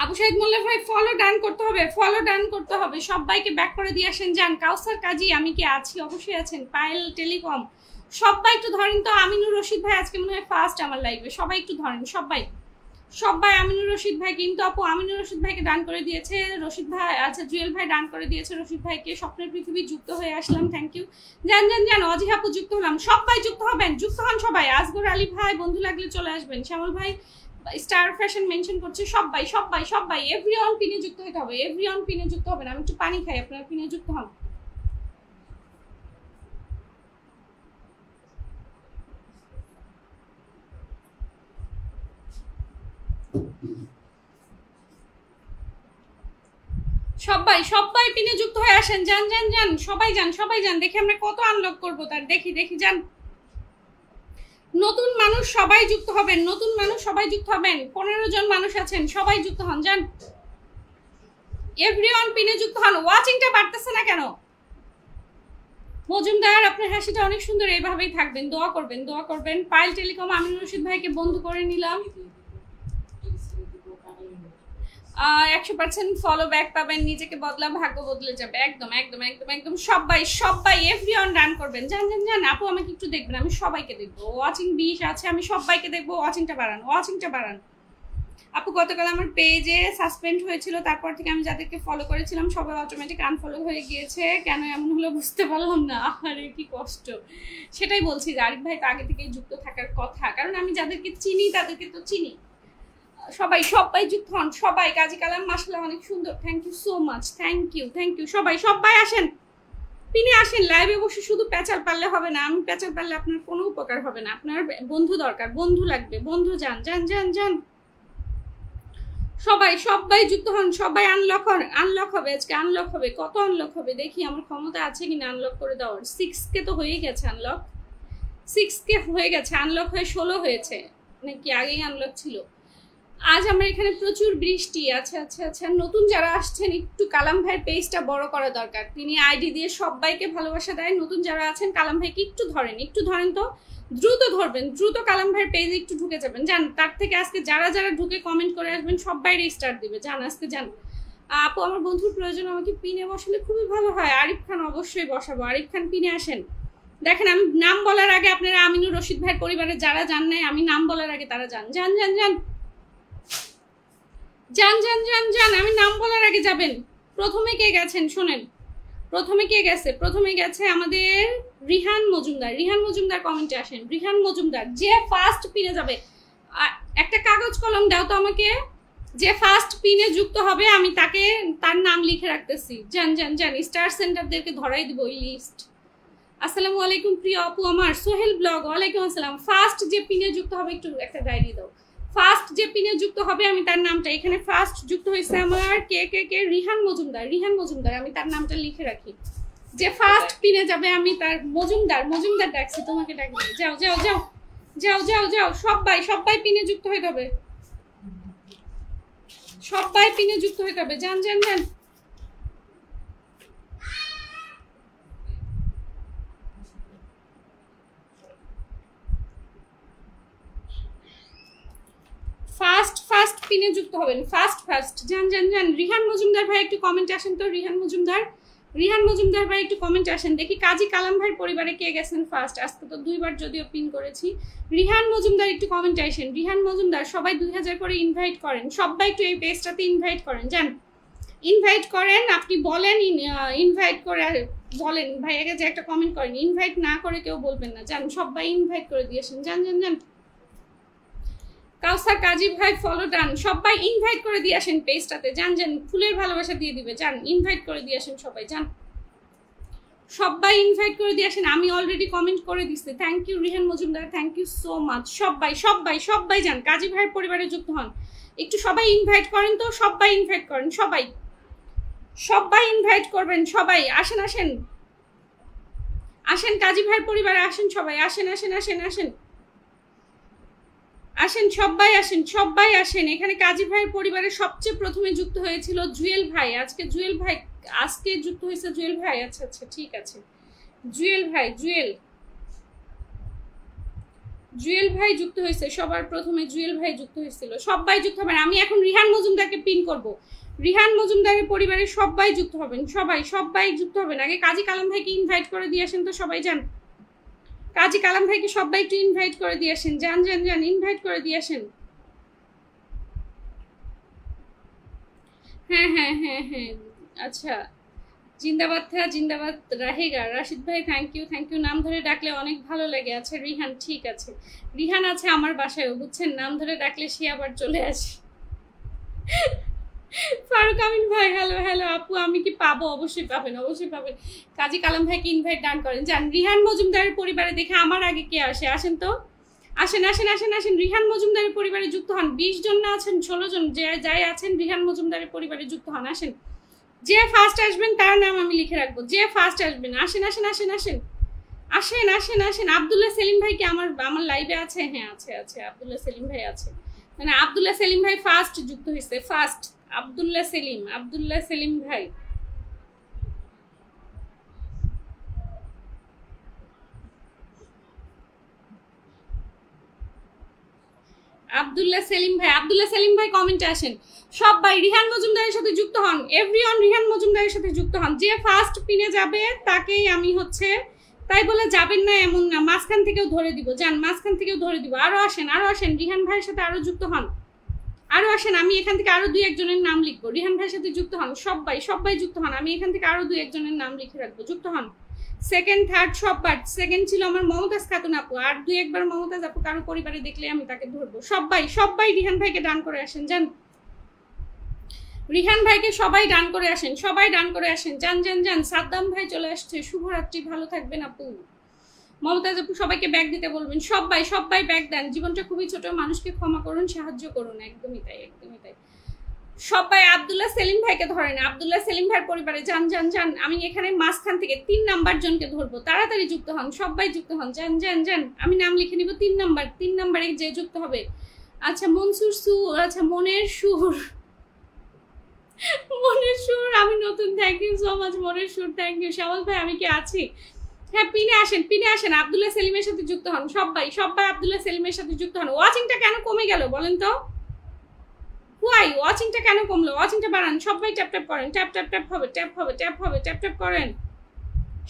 আবু শাহিদ মোল্লা ভাই ফলো ডান করতে হবে, ফলো ডান করতে হবে। সবাইকে ব্যাক করে দিয়ে আসেন যান। কাউসার কাজী, আমি কি আছি? অবশ্যই আছেন। পায়েল টেলিকম, সবাই একটু ধরেন তো। আমিনুর রশিদ ভাই আজকে মনে হয় ফার্স্ট আমার লাইভে। সবাই একটু ধরেন, সবাই সবাই। আমিনুর রশিদ ভাই কিন্তু আপু আমিনুর রশিদ ভাইকে ডান করে দিয়েছে রশিদ ভাই। আচ্ছা, জুয়েল ভাই ডান করে দিয়েছে রশিদ ভাইকে। স্বপ্নের পৃথিবী যুক্ত হয়ে আসলাম, থ্যাংক ইউ। জান জান জান। অজি আপু যুক্ত হলাম, সবাই যুক্ত হবেন, যুক্ত হন সবাই। আসগর আলী ভাই, বন্ধু লাগলে চলে আসবেন। শ্যামল ভাই স্টার ফ্যাশন মেনশন করছে। সবাই সবাই সবাই এভরিওয়ান পিনে যুক্ত হতে হবে, এভরিওয়ান পিনে যুক্ত হবেন। আমি একটু পানি খাই, আপনারা পিনে যুক্ত হন। সবাই সবাই পিনে যুক্ত হয়ে আসেন, যান যান যান, সবাই যান সবাই যান, দেখি আমরা কত আনলক করব তার, দেখি দেখি যান। নতুন মানুষ সবাই যুক্ত হবেন, নতুন মানুষ সবাই যুক্ত হবেন, 15 জন মানুষ আছেন, সবাই যুক্ত হন, যান এভরিওয়ান পিনে যুক্ত হন। ওয়াচিংটা বাড়তেছে না কেন? মজুমদার আপনার হাসিটা অনেক সুন্দর, এইভাবেই থাকবেন, দোয়া করবেন দোয়া করবেন। পাইল টেলিকম আমিনুর রশিদ ভাইকে বন্ধু করে নিলাম, 100% ফলো ব্যাক পাবেন, নিজেকে বদলা ভাগ্য বদলে যাবে, একদম একদম একদম একদম। সবাই সবাই এভরিওয়ান রান করবেন, যান যান যান। আপু আমাকে একটু দেখবেন, আমি সবাইকে দেখবো, ওয়াচিং 20 আছে, আমি সবাইকে দেখবো, ওয়াচিংটা বাড়ান ওয়াচিংটা বাড়ান। আপু গতকাল আমার পেজে সাসপেন্ড হয়েছিল, তারপর থেকে আমি যাদেরকে ফলো করেছিলাম সবাই অটোমেটিক আনফলো হয়ে গিয়েছে, কেন এমন হলো বুঝতে পারলাম না। আরে কি কষ্ট, সেটাই বলছি যে আরিফ ভাই তো আগে থেকেই যুক্ত থাকার কথা, কারণ আমি যাদেরকে চিনি তাদেরকে তো চিনি। সবাই সবাই যুক্ত হন, সবাই। কাজী কালাম মাশাআল্লাহ অনেক সুন্দর, thank you so much, thank you thank you. সবাই সবাই আসেন, পিনে আসেন। লাইভে বসে শুধু প্যাচাল পারলে হবে না, আমি প্যাচাল পারলে আপনার কোনো উপকার হবে না, আপনার বন্ধু দরকার, বন্ধু লাগবে, বন্ধু যান যান যান যান। সবাই সবাই যুক্ত হন, সবাই আনলক হন, আনলক হবে আজকে, আনলক হবে। কত আনলক হবে দেখি, আমার ক্ষমতা আছে কিনা আনলক করে দেওয়ার। 6K তো হয়ে গেছে আনলক, 6K হয়ে গেছে, আনলক হয়ে 16 হয়েছে নাকি আগেই আনলক ছিল। আজ আমার এখানে প্রচুর বৃষ্টি। আচ্ছা আচ্ছা আচ্ছা, নতুন যারা আসছেন একটু কালাম ভাইয়ের পেজটা বড় করা দরকার, তিনি আইডি দিয়ে সবাইকে ভালোবাসা দেয়। নতুন যারা আছেন কালাম ভাইকে একটু ধরেন, একটু ধরেন তো, দ্রুত ধরবেন, দ্রুত কালাম ভাইয়ের পেজে একটু ঢুকে যাবেন, যান। তার থেকে আজকে যারা যারা ঢুকে কমেন্ট করে আসবেন সবাই রিস্টার্ট দিবে, যান আজকে যান। আপু আমার বন্ধুর প্রয়োজন, আমাকে পিনে বসালে খুবই ভালো হয়। আরিফ খান অবশ্যই বসাবো, আরিফ খান পিনে আসেন। দেখেন আমি নাম বলার আগে আপনারা আমিনুর রশিদ ভাইয়ের পরিবারে যারা যান নাই, আমি নাম বলার আগে তারা যান, যান যান যান যান যান যান যান, আমি নাম বলার আগে যাবেন। প্রথমে কে গেছেন শোনেন, প্রথমে কে গেছে? প্রথমে গেছে আমাদের রিহান মজুমদার। রিহান মজুমদার কমেন্টে আসেন, রিহান মজুমদার। যে ফার্স্ট পিনে যাবে, একটা কাগজ কলম দাও তো আমাকে, যে ফার্স্ট পিনে যুক্ত হবে আমি তাকে, তার নাম লিখে রাখতেছি। যান যান যান, স্টার সেন্টারদেরকে ধরাই দিব এই লিস্ট। আসসালামু আলাইকুম প্রিয় আপু আমার, সোহেল ব্লগ, ওয়ালাইকুম আসসালাম। ফার্স্ট যে পিনে যুক্ত হবে একটু একটা ডায়েরি দাও, ফার্স্ট যে পিনে যুক্ত হবে আমি তার নামটা, এখানে ফার্স্ট যুক্ত হয়েছে আমার কে কে কে, রিহান মজুমদার, রিহান মজুমদার, আমি তার নামটা লিখে রাখি। যে ফার্স্ট পিনে যাবে আমি তার, মজুমদার, মজুমদার ডাকছি, তোমাকে ডাকি, যাও যাও যাও যাও যাও যাও। সবাই সবাই পিনে যুক্ত হয়ে যাবে, সবাই পিনে যুক্ত হয়ে যাবে, যান যান যান। ফার্স্ট ফার্স্ট পিনে যুক্ত হবেন, ফার্স্ট ফার্স্ট, যান যান যান। রিহান মজুমদার ভাই একটু কমেন্টে আসেন তো, রিহান মজুমদার, রিহান মজুমদার ভাই একটু কমেন্টে আসেন, দেখি কাজী কালাম ভাইয়ের পরিবারে কে গেছেন ফার্স্ট। আজকে তো 2বার যদিও পিন করেছি। রিহান মজুমদার একটু কমেন্টে আসেন, রিহান মজুমদার। সবাই 2000 করে ইনভাইট করেন, সবাই একটু এই পেজটাতে ইনভাইট করেন, যান ইনভাইট করেন। আপনি বলেন ইনভাইট করে বলেন ভাইয়াকে যে একটা কমেন্ট করেন, ইনভাইট না করে কেউ বলবেন না, যান সবাই ইনভাইট করে দিয়েছেন, যান যান যান। কাউসার কাজী ভাই ফলো ডান, সবাই ইনভাইট করে দিয়ে আসেন পেজটাতে, যান যান। ফুলের ভালোবাসা দিয়ে দিবে, যান ইনভাইট করে দিয়ে আসেন সবাই, যান সবাই ইনভাইট করে দিয়ে আসেন। আমি অলরেডি কমেন্ট করে দিচ্ছি, thank you Rihan Majumdar, thank you so much. সবাই সবাই সবাই যান, কাজী ভাইয়ের পরিবারে যুক্ত হন, একটু সবাই ইনভাইট করেন তো, সবাই ইনভাইট করেন, সবাই সবাই ইনভাইট করবেন, সবাই আসেন আসেন আসেন, কাজী ভাইয়ের পরিবারে আসেন সবাই, আসেন আসেন আসেন আসেন আসেন, সবাই আসেন সবাই আসেন। এখানে কাজী ভাইয়ের পরিবারে সবচেয়ে প্রথমে যুক্ত হয়েছিল জুয়েল ভাই, আজকে জুয়েল ভাই আজকে যুক্ত হয়েছে জুয়েল ভাই। আচ্ছা আচ্ছা ঠিক আছে, জুয়েল ভাই, জুয়েল জুয়েল ভাই যুক্ত হয়েছে সবার প্রথমে, জুয়েল ভাই যুক্ত হয়েছিল। সবাই যুক্ত হবেন, আমি এখন রিহান মজুমদারকে পিন করব, রিহান মজুমদারের পরিবারে সবাই যুক্ত হবেন, সবাই সবাই যুক্ত হবেন। আগে কাজী কালাম ভাইকে ইনভাইট করে দিয়ে আসেন তো সবাই, যান কাজী কালাম ভাইকে সবাই একটু ইনভাইট করে দিয়ে আসেন, যান যান যান ইনভাইট করে দিয়ে আসেন। হ্যাঁ হ্যাঁ হ্যাঁ হ্যাঁ আচ্ছা, জিন্দাবাদ থা জিন্দাবাদ রাহেগা। রাশিদ ভাই থ্যাংক ইউ থ্যাংক ইউ, নাম ধরে ডাকলে অনেক ভালো লাগে। আচ্ছা রিহান, ঠিক আছে, রিহান আছে আমার বাসায়ও বুঝছেন, নাম ধরে ডাকলে সে আবার চলে আসে। ফারুক আমিন ভাই হ্যালো হ্যালো আপু, আমি কি পাবো? অবশ্যই পাবেন, অবশ্যই পাবেন। কাজী কালাম ভাইকে ইনভাইট ডান করেন, যান। রিহান মজুমদারের পরিবারে দেখে আমার আগে কে আসে, আসেন তো। আসেন আসেন আসেন আসেন, রিহান মজুমদারের পরিবারে যুক্ত হন। 20 জন না আছেন 16 জন, যে যাই আছেন রিহান মজুমদারের পরিবারে যুক্ত হন। আসেন, যে ফার্স্ট আসবেন তার নাম আমি লিখে রাখবো, যে ফার্স্ট আসবেন। আসেন আসেন আসেন আসেন আসেন আসেন আসেন। আব্দুল্লাহ সেলিম ভাই কি আমার লাইভে আছে? হ্যাঁ আছে আছে, আব্দুল্লাহ সেলিম ভাই আছে। মানে আব্দুল্লাহ সেলিম ভাই ফার্স্ট যুক্ত হয়েছে, ফার্স্ট। আব্দুল্লাহ সেলিম ভাই। আব্দুল্লাহ সেলিম ভাই কমেন্টে আসেন সবাই। রিহান মজুমদারের সাথে যুক্ত হন, এভরিওয়ান রিহান মজুমদারের সাথে যুক্ত হন। যে ফার্স্ট পিনে যাবে তাকেই আমি হচ্ছে, তাই বলে যাবেন না এমন না, মাঝখান থেকেও ধরে দিব, যান মাঝখান থেকেও ধরে দিব। আরো আসেন রিহান ভাইয়ের সাথে আরো যুক্ত হন, আরো আসেন। আমি এখান থেকে আরো 2-1 জনের নাম লিখবো, রিহান ভাইয়ের সাথে যুক্ত হন সবাই যুক্ত হন। আমি এখান থেকে আরো 2-1 জনের নাম লিখে রাখবো, যুক্ত হন। সেকেন্ড থার্ড সববার, সেকেন্ড ছিল আমার মমতাজ খাতুন আপু, আর 2-1 বার মমতাজ আপু কারো পরিবারে দেখলে আমি তাকে ধরবো। সবাই রিহান ভাইকে ডান করে আসেন, যান। রিহান ভাইকে সবাই ডান করে আসেন, যান। সাদ্দাম ভাই চলে আসছে, শুভরাত্রি, ভালো থাকবেন আপু। মমতাজ আপু সবাইকে ব্যাগ দিতে বলবেন, সবাই ব্যাগ দেন। জীবনটা খুবই ছোট, মানুষকে ক্ষমা করুন, সাহায্য করুন। একদমই তাই। সবাই আব্দুল্লাহ সেলিম ভাইকে ধরেন, আব্দুল্লাহ সেলিম ভাইয়ের পরিবারে যান। আমি এখানে মাঝখান থেকে 3 নাম্বার জনকে ধরবো, তাড়াতাড়ি যুক্ত হন, সবাই যুক্ত হন, যান। আমি নাম লিখে নিব 3 নাম্বারে যে যুক্ত হবে। আচ্ছা মনসুর আচ্ছা মনের সুর, আমি নতুন, থ্যাংক ইউ সো মাচ মনের সুর, থ্যাংক ইউ। শ্যামল ভাই আমি কি আছি? হ্যাঁ পিনে আসেন, আব্দুল্লাহ সেলিমের সাথে যুক্ত হন, সবাই আব্দুল্লাহ সেলিমের সাথে যুক্ত হন। ওয়াচিংটা কেন কমে গেল বলেন তো? ওয়াচিংটা কেন কমলো? ওয়াচিংটা বাড়ান, সবাই ট্যাপ করেন, ট্যাপ হবে, ট্যাপ করেন,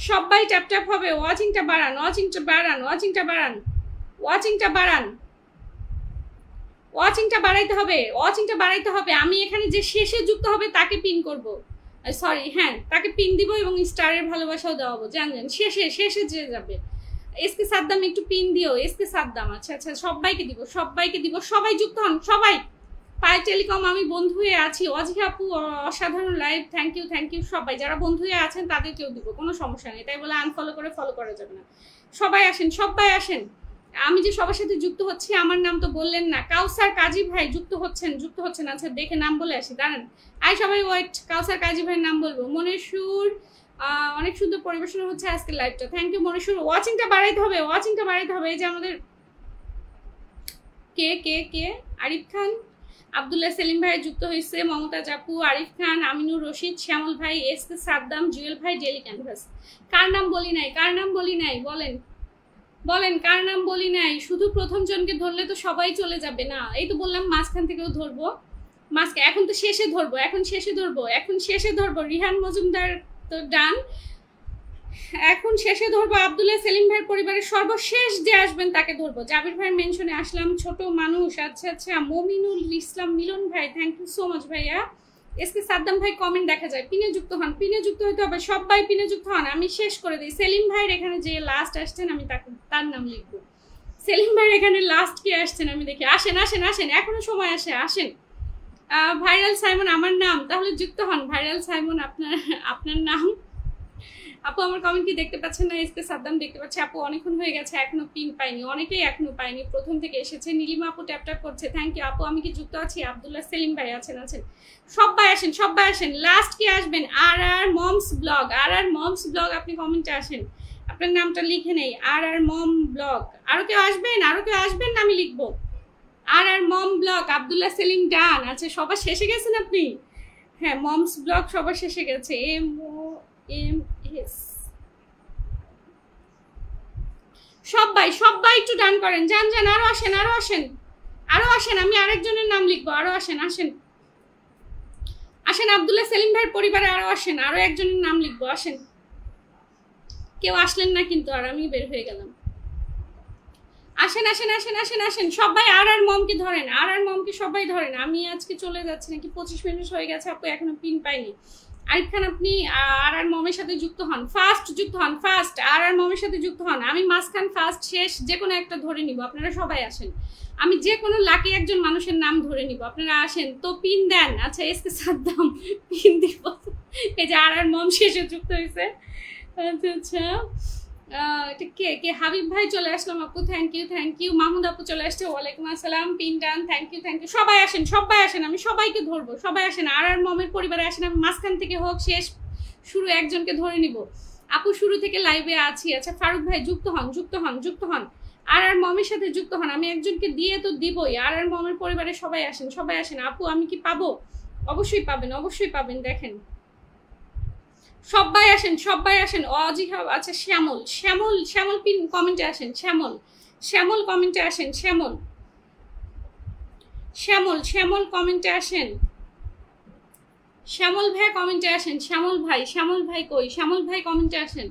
সবাই ট্যাপ হবে। ওয়াচিংটা বাড়ান, ওয়াচিংটা বাড়াইতে হবে। আমি এখানে যে শেষে যুক্ত হবে তাকে পিন করব, সরি হ্যাঁ তাকে পিন দিব এবং স্টারের ভালোবাসাও দেওয়াবো, জানেন শেষে যে যাবে। এসকে সাদ্দাম একটু পিন দিও, এসকে সাদ্দাম। আচ্ছা সবাইকে দিব, সবাই যুক্ত হন, সবাই। পায়েল টেলিকম আমি বন্ধু হয়ে আছি, অজি আপু অসাধারণ লাইভ, থ্যাংক ইউ। সবাই যারা বন্ধু হয়ে আছেন তাদেরকেও দিব, কোনো সমস্যা নেই, তাই বলে আনফলো করে ফলো করা যাবে না। সবাই আসেন। আমি যে সবার সাথে যুক্ত হচ্ছি, আমার নাম তো বললেন না। কাউসার কাজী ভাই যুক্ত হচ্ছেন। আচ্ছা দেখে নাম বলে আসি, দাঁড়ান। সবাই ওয়েট, কাউসার কাজী ভাইয়ের নাম বলবো। মনের সুর, অনেক সুন্দর পরিবেশনা হচ্ছে আজকের লাইভটা, থ্যাংক ইউ মনের সুর। ওয়াচিংটা বাড়াইতে হবে। এই যে আমাদের কে আরিফ খান, আব্দুল্লাহ সেলিম ভাই যুক্ত হয়েছে, মমতাজ আপু, আরিফ খান, আমিনুর রশিদ, শ্যামল ভাই, এসকে সাদ্দাম, জুয়েল ভাই, ডেলি ক্যানভাস। কার নাম বলি নাই বলেন কার নাম বলি নাই? শুধু প্রথম জনকে ধরলে তো সবাই চলে যাবে না। এই তো বললাম মাঝখান থেকেও ধরবো, এখন তো শেষে ধরবো, এখন শেষে ধরবো। রিহান মজুমদার তো ডান, এখন শেষে ধরবো আব্দুল্লাহ সেলিম ভাইয়ের পরিবারের সর্বশেষ যে আসবেন তাকে ধরবো। জাবির ভাইয়ের মেনশনে আসলাম, ছোট মানুষ। আচ্ছা মমিনুল ইসলাম মিলন ভাই, থ্যাংক ইউ সো মাচ ভাইয়া। এসকে সাদ্দাম ভাই কমেন্ট দেখা যায়, পিনে যুক্ত হইতে হবে, সবাই পিনে যুক্ত হন। আমি শেষ করে দিই। সেলিম ভাইয়ের এখানে যে লাস্ট আসছেন আমি তার নাম লিখবো। সেলিম ভাইয়ের এখানে লাস্ট কে আসছেন আমি দেখি। আসেন, এখনো সময় আসেন। ভাইরাল সাইমন আমার নাম, তাহলে যুক্ত হন। ভাইরাল সাইমন আপনার নাম। আপু আমার কমেন্ট কি দেখতে পাচ্ছেন না? এসকে সাদ্দাম দেখতে পাচ্ছে। আপু অনেকক্ষণ হয়ে গেছে, এখনো পিন পাইনি, অনেকেই এখনো পাইনি, প্রথম থেকে এসেছে। নীলিমা আপু ট্যাপ করছে, থ্যাংক ইউ আপু। আমি কি যুক্ত আছি? আব্দুল্লাহ সেলিম ভাই আছেন। সবাই আসেন। লাস্ট কি আসবেন? আর মমস ব্লগ, আপনি কমেন্টে আসেন, আপনার নামটা লিখে নেই। আর মম ব্লগ। আরো কেউ আসবেন না? আমি লিখবো আর মম ব্লগ, আব্দুল্লাহ সেলিম ডান। আচ্ছা সবার শেষে গেছেন আপনি? হ্যাঁ মমস ব্লগ সবার শেষে গেছে। সবাই একটু ডান করেন, যান। আরো আসেন। আমি আরেকজনের নাম লিখবো, আরো আসেন। আব্দুল্লাহ সেলিম ভাইয়ের পরিবারে আরো আসেন, আরো একজনের নাম লিখবো। আসেন, কেউ আসলেন না কিন্তু, আর আমি বের হয়ে গেলাম। আসেন সবাই। আর মমকে ধরেন, সবাই ধরেন। আমি আজকে চলে যাচ্ছি নাকি? 25 মিনিট হয়ে গেছে আপু, এখনো পিন পাইনি। আরিফ খান আপনি আর মমের সাথে যুক্ত হন, ফার্স্ট আর মমের সাথে যুক্ত হন। আমি মাঝখান, ফার্স্ট, শেষ যে কোনো একটা ধরে নিব। আপনারা সবাই আসেন, আমি যে কোনো লাকি একজন মানুষের নাম ধরে নিব, আপনারা আসেন তো পিন দেন। আচ্ছা এসকে সাদ্দাম পিন দিব, এই যে আর মম শেষে যুক্ত হয়েছে। আচ্ছা এটা কে কে হাবিব ভাই চলে আসলাম আপু, থ্যাংক ইউ। মাহমুদ আপু চলে আসছে, ওয়ালাইকুম আসসালাম, পিনটান, থ্যাংক ইউ। সবাই আসেন, আমি সবাইকে ধরবো, সবাই আসেন। আর মমের পরিবারে আসেন, আমি মাঝখান থেকে হোক শেষ শুরু একজনকে ধরে নিব। আপু শুরু থেকে লাইভে আছি। আচ্ছা ফারুক ভাই যুক্ত হন। আর মমের সাথে যুক্ত হন, আমি একজনকে দিয়ে তো দিবই। আর মমের পরিবারে সবাই আসেন। আপু আমি কি পাবো? অবশ্যই পাবেন। দেখেন সবাই আসেন। অজিহা, আচ্ছা শ্যামল পিন কমেন্টে আসেন। শ্যামল কমেন্টে আসেন। শ্যামল কমেন্টে আসেন। শ্যামল ভাই কমেন্টে আসেন। শ্যামল ভাই কই? শ্যামল ভাই কমেন্টে আসেন।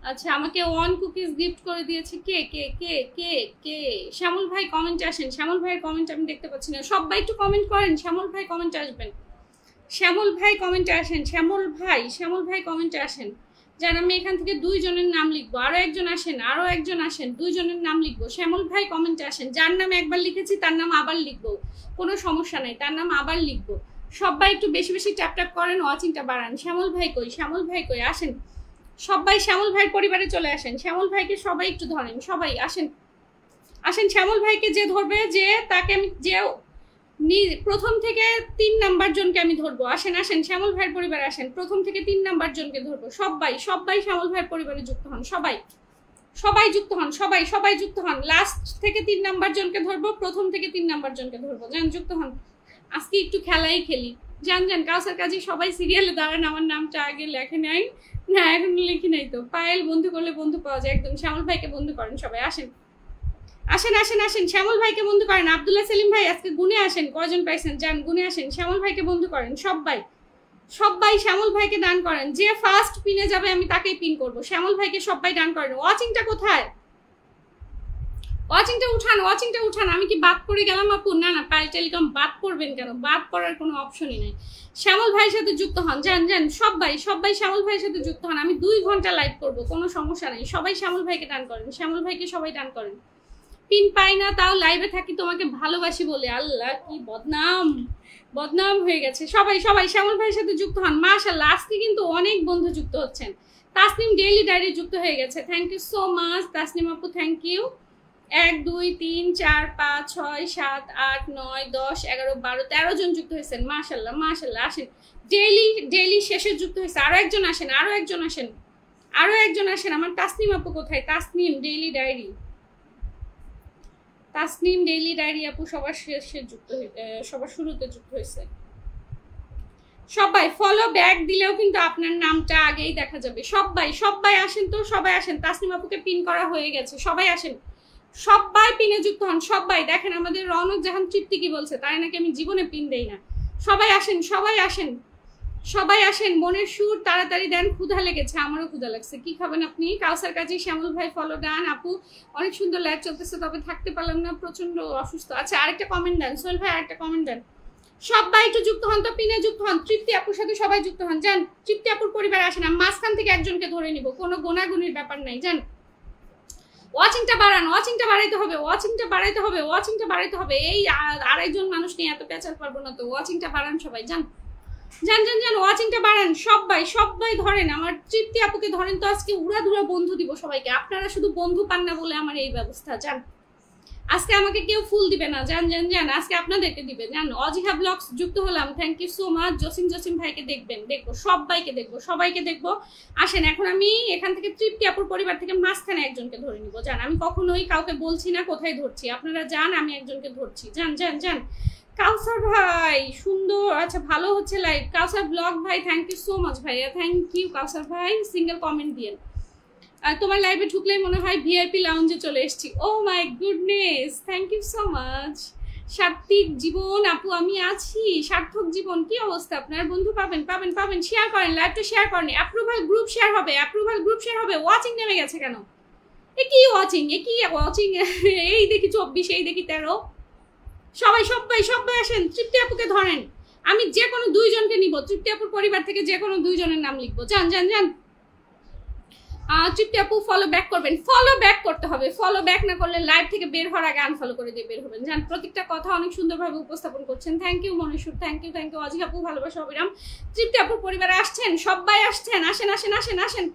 আচ্ছা আমাকে 1 কুকিজ গিফট করে দিয়েছে কে কে কে কে কে শ্যামল ভাই কমেন্টে আসেন। শ্যামল ভাইয়ের কমেন্ট আমি দেখতে পাচ্ছি না, সবাই একটু কমেন্ট করেন। শ্যামল ভাই কমেন্টে আসবেন। শ্যামল ভাই কমেন্টে আসেন। শ্যামল ভাই কমেন্টে আসেন। যান আমি এখান থেকে 2 জনের নাম লিখবো, আরো একজন আসেন, 2 জনের নাম লিখবো। শ্যামল ভাই কমেন্টে আসেন। যার নাম একবার লিখেছি তার নাম আবার লিখবো, কোনো সমস্যা নাই, তার নাম আবার লিখবো। সবাই একটু বেশি ট্যাপ করেন, ওয়াচিংটা বাড়ান। শ্যামল ভাই কই? আসেন সবাই, শ্যামল ভাইয়ের পরিবারে চলে আসেন। শ্যামল ভাইকে সবাই একটু ধরেন, সবাই আসেন। শ্যামল ভাইকে যে ধরবে, যে তাকে আমি প্রথম থেকে 3 নাম্বার জনকে আমি ধরবো। আসেন শ্যামল ভাইয়ের পরিবারে আসেন, প্রথম থেকে 3 নাম্বার জনকে ধরবো। সবাই শ্যামল ভাইয়ের পরিবারে যুক্ত হন। সবাই যুক্ত হন। লাস্ট থেকে 3 নাম্বার জনকে ধরবো, প্রথম থেকে 3 নাম্বার জনকে ধরবো। যান যুক্ত হন। আজকে একটু খেলাই খেলি। যান কাউসার কাজী সবাই সিরিয়ালে দাঁড়ান। আমার নামটা আগে লেখে নাই না, এখন লিখি নাই তো। পায়েল বন্ধু করলে বন্ধু পাওয়া যায় একদম। শ্যামল ভাইকে বন্ধু করেন সবাই। আসেন শ্যামল ভাইকে বন্ধু করেন। আব্দুল্লাহ সেলিম ভাই আজকে গুনে আসেন, কয়জন পাইছেন যান গুনে আসেন। শ্যামল ভাইকে বন্ধু করেন সবাই শ্যামল ভাইকে দান করেন। যে ফার্স্ট পিনে যাবে আমি তাকেই পিন করব। শ্যামল ভাইকে সবাই দান করেন। ওয়াচিংটা কোথায়? ওয়াচিংটা উঠান। আমি কি বাদ পড়ে গেলাম আপু? না পায়েল টেলিকম বাদ পড়বেন কেন? বাদ পড়ার কোনো অপশনই নেই। শ্যামল ভাইয়ের সাথে যুক্ত হন। যান সবাই শ্যামল ভাইয়ের সাথে যুক্ত হন। আমি 2 ঘন্টা লাইভ করব, কোনো সমস্যা নেই। সবাই শ্যামল ভাইকে দান করেন। শ্যামল ভাইকে সবাই দান করেন। পিন পাই না তাও লাইভে থাকি তোমাকে ভালোবাসি বলে। আল্লাহ কি বদনাম হয়ে গেছে। সবাই শ্যামল ভাইয়ের সাথে যুক্ত হন। মাশাআল্লাহ আজকে কিন্তু অনেক বন্ধু যুক্ত হচ্ছেন। তাসনিম ডেইলি ডায়েরি যুক্ত হয়ে গেছে, thank you so much Tasnim আপু, থ্যাংক ইউ। 1 2 3 4 5 6 7 8 9 10 11 12 13 জন যুক্ত হয়েছেন। মাশাআল্লাহ আসেন। ডেইলি শেষে যুক্ত হয়েছে। আরো একজন আসেন। আমার তাসনিম আপু কোথায়? তাসনিম ডেইলি ডায়েরি আপু সবার শেষে যুক্ত, সবার শুরুতে যুক্ত হয়েছে। সবাই ফলো ব্যাক দিলেও কিন্তু আপনার নামটা আগেই দেখা যাবে। সবাই আসেন তো, সবাই আসেন। তাসনিম আপুকে পিন করা হয়ে গেছে, সবাই আসেন। সবাই পিনে যুক্ত হন। সবাই দেখেন আমাদের রৌনক জাহান তৃপ্তি কি বলছে, তাই নাকি আমি জীবনে পিন দেই না। সবাই আসেন। মনের সুর তাড়াতাড়ি দেন, ক্ষুধা লেগেছে। আমারও ক্ষুধা লাগছে। কি খাবেন আপনি? কাউসার কাজী, শ্যামল ভাই ফলো ডান। আপু অনেক সুন্দর লাইভ চলতেছে, তবে থাকতে পারলাম না, প্রচন্ড অসুস্থ। আচ্ছা আরেকটা কমেন্ট দেন সোহেল ভাই, আরেকটা কমেন্ট দেন। সবাই একটু যুক্ত হন তো, পিনে যুক্ত হন। তৃপ্তি আপুর সাথে সবাই যুক্ত হন। যান তৃপ্তি আপুর পরিবারে আসেন। আমি মাঝখান থেকে একজনকে ধরে নিব, কোনো গোনাগুনির ব্যাপার নাই। যান ওয়াচিংটা বাড়াইতে হবে। এই 2.5 জন মানুষ নিয়ে এত পেঁচাল পারবো না তো। ওয়াচিংটা বাড়ান সবাই। যান ওয়াচিংটা বাড়ান। সবাই ধরেন। আমার তৃপ্তি আপুকে ধরেন তো, আজকে উড়াধুরা বন্ধু দিব সবাইকে। আপনারা শুধু বন্ধু পান না বলে আমার এই ব্যবস্থা। যান আজকে আমাকে কেউ ফুল দিবে না। যান আজকে আপনাদেরকে দিবে। যান অজিহা ব্লগস যুক্ত হলাম, thank you so much. Jasim ভাইকে দেখবো, সবাইকে দেখবো। আসেন এখন আমি এখান থেকে তৃপ্তি আপুর পরিবার থেকে মাঝখানে একজনকে ধরে নিব। যান আমি কখনোই কাউকে বলছি না কোথায় ধরছি, আপনারা যান, আমি একজনকে ধরছি। যান কাউসার ভাই সুন্দর, আচ্ছা ভালো হচ্ছে লাইভ। কাউসার ব্লগ ভাই থ্যাংক ইউ সো মাচ ভাইয়া, থ্যাংক ইউ কাউসার ভাই। সিঙ্গেল কমেন্ট দিয়ে তোমার লাইভে ঢুকলেই মনে হয় ভিআইপি লাউঞ্জে চলে এসেছি। Oh my goodness, thank you so much. সার্থক জীবন আপু আমি আছি। সার্থক জীবন কি অবস্থা আপনার? বন্ধু পাবেন। শেয়ার করেন, লাইভটা শেয়ার করেন। অ্যাপ্রুভাল গ্রুপ শেয়ার হবে। ওয়াচিং নেমে গেছে কেন? এ কি ওয়াচিং এই দেখি 24, এই দেখি 13। সবাই আসেন। তৃপ্তি আপুকে ধরেন। আমি যে কোনো 2 জনকে নিব। তৃপ্তি আপুর পরিবার থেকে যে কোনো 2 জনের নাম লিখবো। যান তৃপ্তি আপু ফলো ব্যাক করবেন। ফলো ব্যাক করতে হবে। ফলো ব্যাক না করলে লাইভ থেকে বের হওয়ার আগে আনফলো করে দিয়ে বের হবেন। জান প্রত্যেকটা কথা অনেক সুন্দরভাবে উপস্থাপন করছেন। থ্যাংক ইউ মনীষুর, থ্যাংক ইউ অজিহা আপু, ভালোবাসা অবিরাম। তৃপ্তি আপুর পরিবারে আসছেন, সবাই আসছেন। আসেন।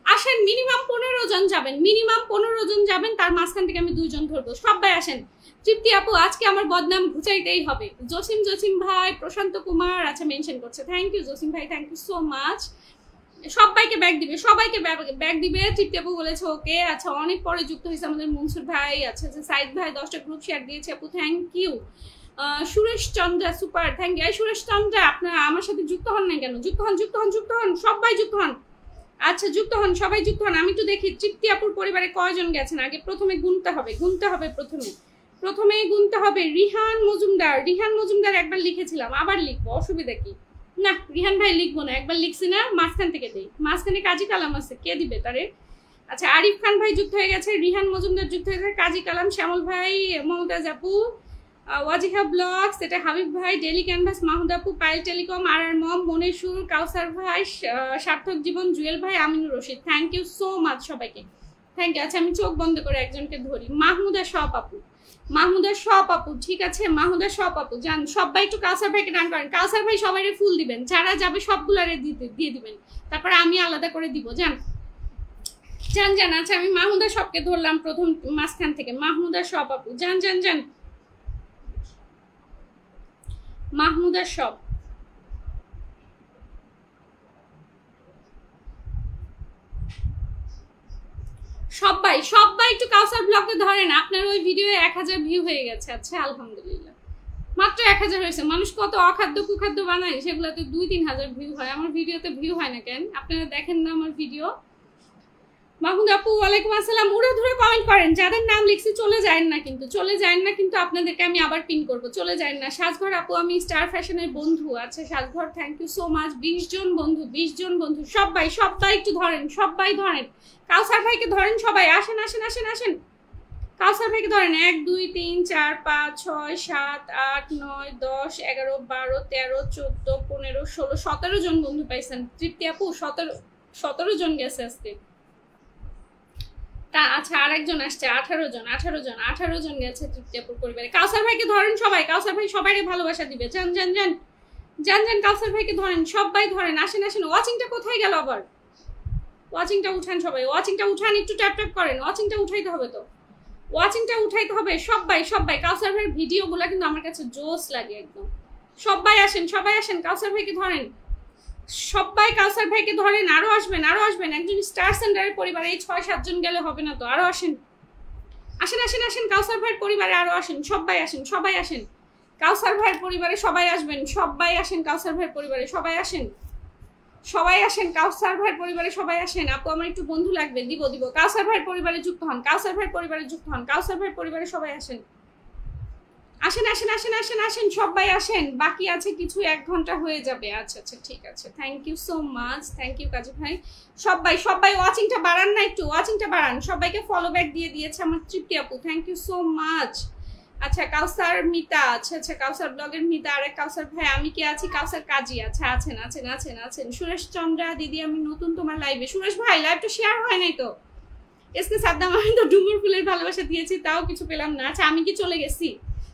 আসেন, মিনিমাম 15 জন যাবেন, মিনিমাম 15 জন যাবেন, তার মাঝখান থেকে আমি 2 জন ধরবো। সবাই আসেন। তৃপ্তি আপু আজকে আমার বদনাম ঘুচাইতেই হবে। জসিম ভাই, প্রশান্ত কুমার আচ্ছা মেনশন করছে, থ্যাংক ইউ জসিম ভাই, থ্যাংক ইউ সো মাচ। সবাইকে ব্যাগ দিবে, সবাইকে ব্যাগ দিবে। তৃপ্তি আপু বলেছে ওকে। আচ্ছা অনেক পরে যুক্ত হয়েছে আমাদের মনসুর ভাই। আচ্ছা সাইদ ভাই 10টা গ্রুপ শেয়ার দিয়েছে আপু, thank you. Suresh Chandra super, thank you. Suresh Chandra আপনারা আমার সাথে যুক্ত হন না কেন? যুক্ত হন, যুক্ত হন, যুক্ত হন, সবাই যুক্ত হন। আচ্ছা যুক্ত হন, সবাই যুক্ত হন। আমি একটু দেখি তৃপ্তি আপুর পরিবারে কয়জন গেছেন। আগে প্রথমে গুনতে হবে, প্রথমেই গুনতে হবে। রিহান মজুমদার একবার লিখেছিলাম, আবার লিখবো, অসুবিধা কি? না রিহান ভাই লিখবো না, একবার লিখছি না, মাঝখান থেকে দেই। মাঝখানে কাজী কালাম আছে, কে দিবে তারে? আচ্ছা আরিফ খান ভাই যুক্ত হয়ে গেছে, রিহান মজুমদার যুক্ত হয়ে গেছে, কাজী কালাম, শ্যামল ভাই, মমতাজ আপু, ওয়াজিহা ব্লগস, এটা হাবিব ভাই, ডেলি ক্যানভাস, মাহুদ আপু, পায়েল টেলিকম, আর মম, মনেশুর, কাউসার ভাই, সার্থক জীবন, জুয়েল ভাই, Aminur Rashid, thank you so much সবাইকে, থ্যাংক ইউ। আচ্ছা আমি চোখ বন্ধ করে একজনকে ধরি। মাহমুদা শপ আপু, ঠিক আছে মাহমুদা শপ আপু যান। সবাই একটু কাউসার ভাইকে ডান করেন। কাউসার ভাই সবাই ফুল দিবেন, যারা যাবে সবগুলারে দিয়ে দিবেন, তারপরে আমি আলাদা করে দিব। যান। আচ্ছা আমি মাহমুদা শপকে ধরলাম প্রথম মাঝখান থেকে। মাহমুদা শপ আপু যান। মাহমুদা শপ, সবাই একটু কাউসার ব্লগকে ধরেন। আপনার ওই ভিডিও 1000 ভিউ হয়ে গেছে। আচ্ছা আলহামদুলিল্লাহ, মাত্র 1000 হয়েছে। মানুষ কত অখাদ্য কুখাদ্য বানায়, সেগুলোতে 2-3 হাজার ভিউ হয়। আমার ভিডিওতে ভিউ হয় না কেন? আপনারা দেখেন না আমার ভিডিও? মাহমুদ আপু ওয়ালাইকুম আসসালাম। উড়ে ধরে কমেন্ট করেন, যাদের নাম লিখছি চলে যায় না কিন্তু আপনাদেরকে আমি আবার পিন করব, চলে যায় না। সাজঘর আপু আমি স্টার ফ্যাশনের বন্ধু। আচ্ছা সাজঘর থ্যাংক ইউ সো মাচ। 20 জন বন্ধু, সবাই একটু ধরেন, সবাই ধরেন। কাউসার ভাইকে ধরেন সবাই, আসেন। কাউসার ভাইকে ধরেন। 1 2 3 4 5 6 7 8 9 10 11 12 13 14 15 16 17 জন বন্ধু পাইছেন। তৃপ্তি আপু 17 জন গেছে আজকে। তা আচ্ছা আরেকজন আসছে, 18 জন গেছে তৃপ্তি আপুর পরিবারে। কাউসার ভাইকে ধরেন সবাই, কাউসার ভাই সবাইকে ভালোবাসা দিবে। যান কাউসার ভাইকে ধরেন, সবাই ধরেন। আসেন। ওয়াচিংটা কোথায় গেল আবার? ওয়াচিংটা উঠান সবাই, ওয়াচিংটা উঠান, একটু ট্যাপ করেন। ওয়াচিংটা উঠাইতে হবে তো, সবাই। কাউসার ভাইয়ের ভিডিওগুলো কিন্তু আমার কাছে জোস লাগে একদম। সবাই আসেন, কাউসার ভাইকে ধরেন, সবাই কাউসার ভাইকে ধরেন। আরো আসবেন। একজন স্টার সেন্টারের পরিবারে এই 6-7 জন গেলে হবে না তো, আরো আসেন। কাউসার ভাইয়ের পরিবারে আরো আসেন, সবাই আসেন। কাউসার ভাইয়ের পরিবারে সবাই আসবেন, সবাই আসেন। কাউসার ভাইয়ের পরিবারে সবাই আসেন, কাউসার ভাইয়ের পরিবারে সবাই আসেন। আপু আমার একটু বন্ধু লাগবে, দিব। কাউসার ভাইয়ের পরিবারে যুক্ত হন, কাউসার ভাইয়ের পরিবারে সবাই আসেন। সবাই আসেন। বাকি আছে কিছু, 1 ঘন্টা হয়ে যাবে। আচ্ছা ঠিক আছে, thank you so much, thank you Kazi ভাই। সবাই ওয়াচিংটা বাড়ান না, একটু ওয়াচিংটা বাড়ান। সবাইকে ফলো ব্যাক দিয়ে দিয়েছে আমার তৃপ্তি আপু, থ্যাংক ইউ সো মাচ। আচ্ছা কাউসার মিতা, আচ্ছা কাউসার ব্লগের মিতা, আরেক কাউসার ভাই, আমি কে আছি, কাউসার কাজী। আচ্ছা আছেন। সুরেশ চন্দ্রা দিদি আমি নতুন তোমার লাইভে। সুরেশ ভাই লাইভটা শেয়ার হয় নাই তো? এসকে সাদ্দাম আমি তো ডুমুর ফুলের ভালোবাসা দিয়েছি, তাও কিছু পেলাম না। আচ্ছা আমি কি চলে গেছি?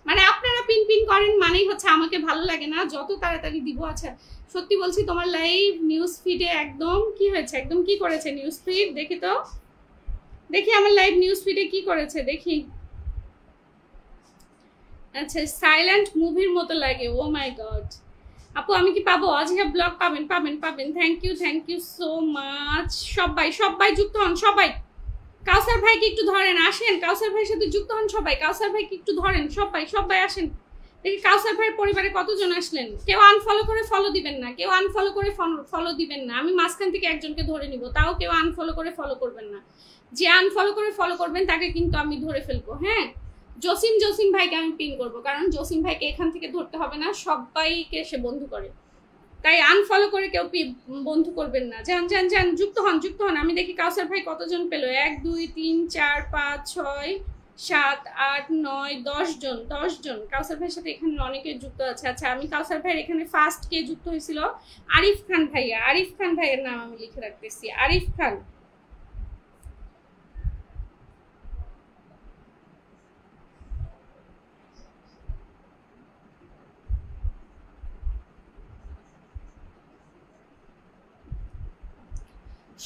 মানে আপনারা পিন করেন মানেই হচ্ছে আমাকে ভালো লাগে না, যত তাড়াতাড়ি দিব। আচ্ছা সত্যি বলছি তোমার লাইভ নিউজ ফিডে একদম কি হয়েছে, একদম কি করেছে নিউজ ফিড? দেখি আমার লাইভ নিউজ ফিডে কি করেছে দেখি। আচ্ছা সাইলেন্ট মুভির মতো লাগে। ও মাই গড আপু আমি কি পাবো? অজিহা ব্লগ পাবেন। Thank you so much. সবাই যুক্ত হন, সবাই। কাউসার ভাইকে একটু ধরেন, আসেন। কাউসার ভাইয়ের সাথে যুক্ত হন সবাই, কাউসার ভাইকে একটু ধরেন। সবাই আসেন। দেখি কাউসার ভাইয়ের পরিবারে কতজন আসলেন। কেউ আনফলো করে ফলো দিবেন না, আমি মাঝখান থেকে একজনকে ধরে নিব, তাও কেউ আনফলো করে ফলো করবেন না। যে আনফলো করে ফলো করবেন তাকে কিন্তু আমি ধরে ফেলবো। হ্যাঁ জসিম ভাইকে আমি পিন করবো, কারণ জসিম ভাইকে এখান থেকে ধরতে হবে না, সবাইকে সে বন্ধু করে, তাই আনফলো করে কেউ বন্ধু করবেন না। যান যুক্ত হন। আমি দেখি কাউসার ভাই কতজন পেলো। 1 2 3 4 5 6 7 8 9 10 জন। কাউসার ভাইয়ের সাথে এখানে অনেকে যুক্ত আছে। আচ্ছা আমি কাউসার ভাইয়ের এখানে ফার্স্ট কে যুক্ত হয়েছিল? আরিফ খান ভাইয়ের নাম আমি লিখে রাখতেছি, আরিফ খান।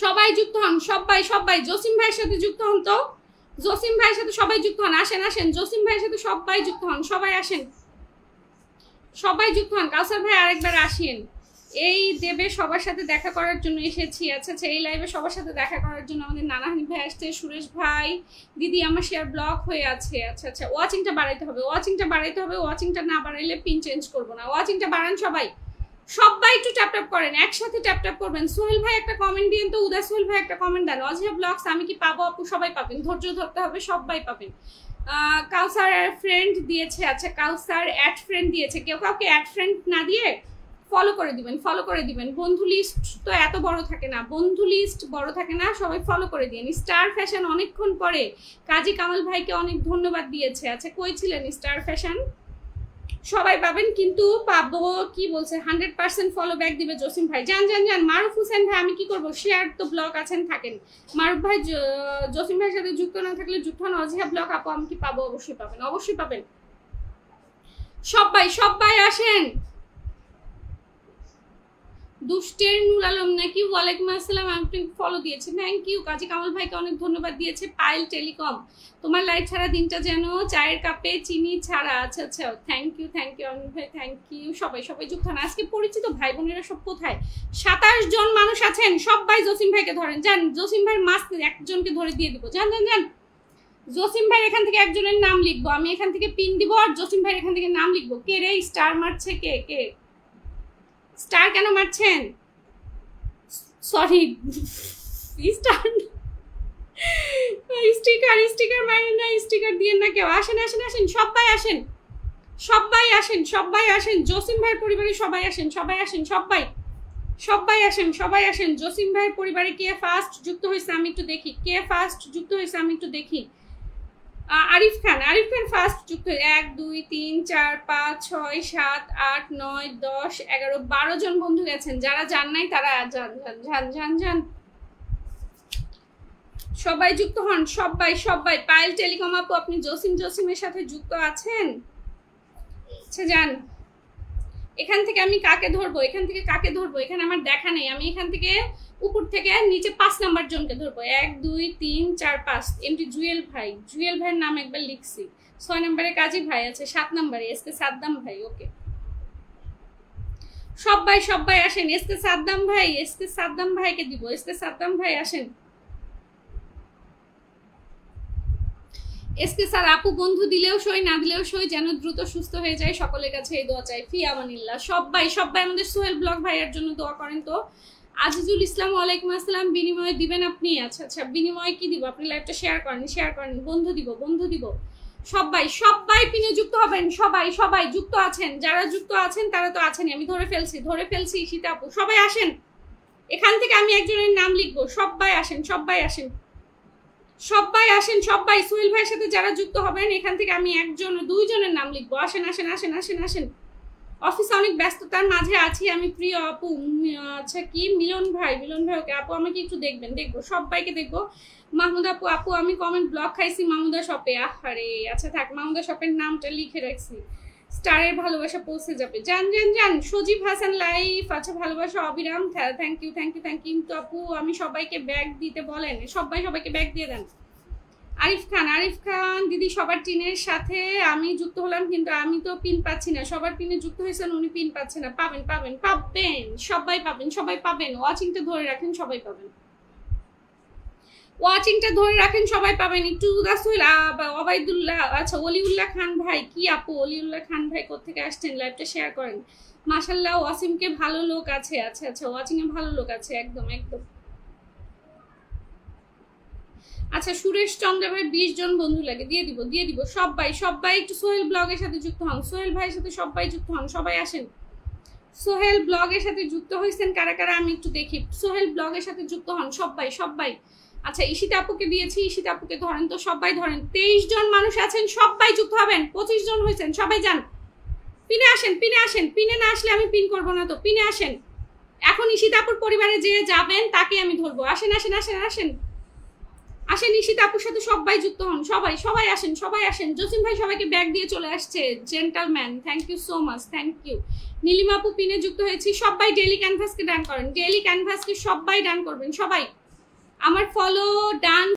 সবাই যুক্ত হন, সবাই সবাই জসিম ভাইয়ের সাথে যুক্ত হন। তো জসিম ভাইয়ের সাথে সবাই যুক্ত হন, আসেন আসেন জসিম ভাইয়ের সাথে সবাই যুক্ত হন, সবাই আসেন, সবাই যুক্ত হন। কাউসার ভাই আরেকবার আসেন, এই দেবে সবার সাথে দেখা করার জন্য এসেছি। আচ্ছা আচ্ছা, এই লাইভে সবার সাথে দেখা করার জন্য আমাদের নানাহানি ভাই আসছে, সুরেশ ভাই, দিদি আমার শেয়ার ব্লক হয়ে আছে। আচ্ছা আচ্ছা, ওয়াচিংটা বাড়াইতে হবে, ওয়াচিংটা বাড়াইতে হবে, ওয়াচিংটা না বাড়াইলে পিন চেঞ্জ করবো না। ওয়াচিংটা বাড়ান সবাই, সবাই একটু ট্যাপ ট্যাপ করেন, একসাথে ট্যাপ ট্যাপ করবেন। সোহেল ভাই একটা কমেন্ট দিন তো, উদয় সোহেল ভাই একটা কমেন্ট দেন। অজিয়া ব্লগস আমি কি পাবো আপু? সবাই পাবেন, ধৈর্য ধরতে হবে, সবাই পাবেন। কাউসার ফ্রেন্ড দিয়েছে, আচ্ছা কাউসার অ্যাড ফ্রেন্ড দিয়েছে, কেউ কাউকে অ্যাড ফ্রেন্ড না দিয়ে ফলো করে দিবেন, ফলো করে দিবেন। বন্ধু লিস্ট তো এত বড় থাকে না, বন্ধু লিস্ট বড় থাকে না, সবাই ফলো করে দিন। স্টার ফ্যাশন অনেকক্ষণ পরে কাজী কামাল ভাইকে অনেক ধন্যবাদ দিয়েছে। আচ্ছা কই ছিলেন স্টার ফ্যাশন? সবাই পাবেন কিন্তু পাবো কি বলছে 100% ফলো ব্যাক দিবে জসিম ভাই। যান যান যান। মারুফ হোসেন ভাই আমি কি করব, শেয়ার তো ব্লগ আছেন থাকেন। মারুফ ভাই জসিম ভাইয়ের সাথে যুক্ত না থাকলে যুক্ত হন। অজিহা ব্লগ আপু আমি কি পাবো? অবশ্যই পাবেন, অবশ্যই পাবেন। সবাই সবাই আসেন। দুষ্টের নুর আলম নাকি, ওয়ালাইকুম আসসালাম, আপনি ফলো দিয়েছেন, থ্যাংক ইউ। কাজী কামাল ভাইকে অনেক ধন্যবাদ দিয়েছে। পাইল টেলিকম, তোমার লাইভ ছাড়া দিনটা যেন চায়ের কাপে চিনি ছাড়া। আচ্ছা আচ্ছা, থ্যাংক ইউ অমিত ভাই, থ্যাংক ইউ। সবাই সবাই যুক্ত হন। আজকে পরিচিত ভাই বোনেরা সব কোথায়? 27 জন মানুষ আছেন, সবাই জসিম ভাইকে ধরেন, যান জসিম ভাইয়ের মাস্ক একজনকে ধরে দিয়ে দিব, যান যান যান। জসিম ভাই এখান থেকে একজনের নাম লিখবো, আমি এখান থেকে পিন দিব, আর জসিম ভাই এখান থেকে নাম লিখবো। কে রে স্টার মারছে? কে কে স্টার কেন মারছেন? সরি স্টার, স্টিকার স্টিকার মারেন না, স্টিকার দিয়েন না কেউ। আসেন আসেন আসেন, সবাই আসেন, সবাই আসেন, সবাই আসেন। জসিম ভাইয়ের পরিবারে সবাই আসেন, সবাই আসেন, সবাই সবাই আসেন, সবাই আসেন। জসিম ভাইয়ের পরিবারে কে ফার্স্ট যুক্ত হয়েছে আমি একটু দেখি, কে ফার্স্ট যুক্ত হয়েছে আমি একটু দেখি। আরিফ খান, আরিফ খান ফার্স্ট যুক্ত। 1 2 3 4 5 6 7 8 9 10 11 12 জন বন্ধু গেছেন। যারা যান নাই তারা যান যান যান যান যান, সবাই যুক্ত হন, সবাই সবাই। পাইল টেলিকম আপু আপনি জসিমের সাথে যুক্ত আছেন? আচ্ছা যান। এখান থেকে আমি কাকে ধরবো, এখান থেকে কাকে ধরবো? এখানে আমার দেখা নেই, আমি এখান থেকে উপর থেকে নিচে 5 নাম্বার জনকে ধরবো। 1 2 3 4 5। এমটি জুয়েল ভাই, জুয়েল ভাইয়ের নাম একবার লিখছি। 6 নম্বরে কাজী ভাই আছে, 7 নম্বরে এসকে সাদ্দাম ভাই। ওকে সবাই সবাই আসেন। এসকে সাদ্দাম ভাই, এসকে সাদ্দাম ভাইকে দিব, এসকে সাদ্দাম ভাই আসেন। এসকে স্যার আপু বন্ধু দিলেও সই না দিলেও সই, যেন দ্রুত সুস্থ হয়ে যায়, সকলের কাছে এই দোয়া চাই। ফি আমানিল্লাহ। সবাই সবাই আমাদের সোহেল ব্লগ ভাইয়ের জন্য দোয়া করেন তো। আজিজুল ইসলাম ওয়ালাইকুম আসসালাম। বিনিময়ে দিবেন আপনি? আচ্ছা আচ্ছা, বিনিময়ে কি দিব? আপনি লাইভটা শেয়ার করেন, শেয়ার করেন। বন্ধু দিব, বন্ধু দিব। সবাই সবাই পিনে যুক্ত হবেন, সবাই সবাই যুক্ত আছেন। যারা যুক্ত আছেন তারা তো আছেনই, আমি ধরে ফেলছি সীতা আপু। সবাই আসেন, এখান থেকে আমি একজনের নাম লিখবো। সবাই আসেন, সবাই আসেন, সবাই আসেন, সবাই। সোহেল ভাইয়ের সাথে যারা যুক্ত হবেন এখান থেকে আমি একজন দুইজনের নাম লিখবো। আসেন আসেন আসেন আসেন আসেন। অফিসে অনেক ব্যস্ততার মাঝে আছি আমি, প্রিয় আপু। আচ্ছা কি মিলন ভাই, মিলন ভাই ওকে আপু আমাকে একটু দেখবেন, দেখবো সবাইকে দেখবো। মাহমুদ আপু, আপু আমি কমেন্ট ব্লক খাইছি মাহমুদা শপে। আহারে আচ্ছা থাক, মাহমুদা শপের নামটা লিখে রাখছি। স্টারের ভালোবাসা পৌঁছে যাবে, যান যান যান। সজীব হাসান লাইফ, আচ্ছা ভালোবাসা অবিরাম, thank you thank you thank you. কিন্তু আপু আমি সবাইকে ব্যাগ দিতে বলেন, সবাইকে ব্যাগ দিয়ে দেন। আরিফ খান দিদি সবার টিনের সাথে আমি যুক্ত হলাম, কিন্তু আমি তো পিন পাচ্ছি না। সবার পিনে যুক্ত হয়েছেন, উনি পিন পাচ্ছে না। পাবেন পাবেন পাবেন, সবাই পাবেন, সবাই পাবেন। ওয়াচিংটা ধরে রাখেন, সবাই পাবেন। ওয়াচিংটা ধরে রাখেন, সবাই পাবেন। একটু রাসুল ওবাইদুল্লাহ, আচ্ছা অলিউল্লাহ খান ভাই। কি আপু অলিউল্লাহ খান ভাই কোত্থেকে আসছেন? লাইভটা শেয়ার করেন। মাশাআল্লাহ ওয়াসিমকে ভালো লোক আছে। আচ্ছা আচ্ছা, ওয়াচিং এ ভালো লোক আছে, একদম একদম। আচ্ছা সুরেশ চন্দ্র ভাই 20 জন বন্ধু লাগে, দিয়ে দিব দিয়ে দিব। সবাই সবাই একটু সোহেল ব্লগের সাথে যুক্ত হন, সোহেল ভাইয়ের সাথে সবাই যুক্ত হন, সবাই আসেন। সোহেল ব্লগের সাথে যুক্ত হয়েছেন কারা কারা আমি একটু দেখি। সোহেল ব্লগের সাথে যুক্ত হন সবাই সবাই। আচ্ছা ঈশিতা আপুকে দিয়েছি, ঈশিতা আপুকে ধরেন তো, সবাই ধরেন। 23 জন মানুষ আছেন, সবাই যুক্ত হবেন। 25 জন হয়েছেন, সবাই যান। পিনে আসেন, পিনে আসেন, পিনে না আসলে আমি পিন করবো না তো। পিনে আসেন, এখন ঈশিতা আপুর পরিবারে যে যাবেন তাকে আমি ধরবো। আসেন আসেন আসেন আসেন আসেন। ঈশিতা আপুর সাথে সবাই যুক্ত হন, সবাই সবাই আসেন, সবাই আসেন। জসিম ভাই সবাইকে ব্যাগ দিয়ে চলে আসছে, gentleman, thank you so much, thank you. Nilima আপু পিনে যুক্ত হয়েছি। সবাই ডেইলি ক্যানভাসকে ডান করেন, ডেইলি ক্যানভাসকে সবাই ডান করবেন, সবাই আমার ফলো ডান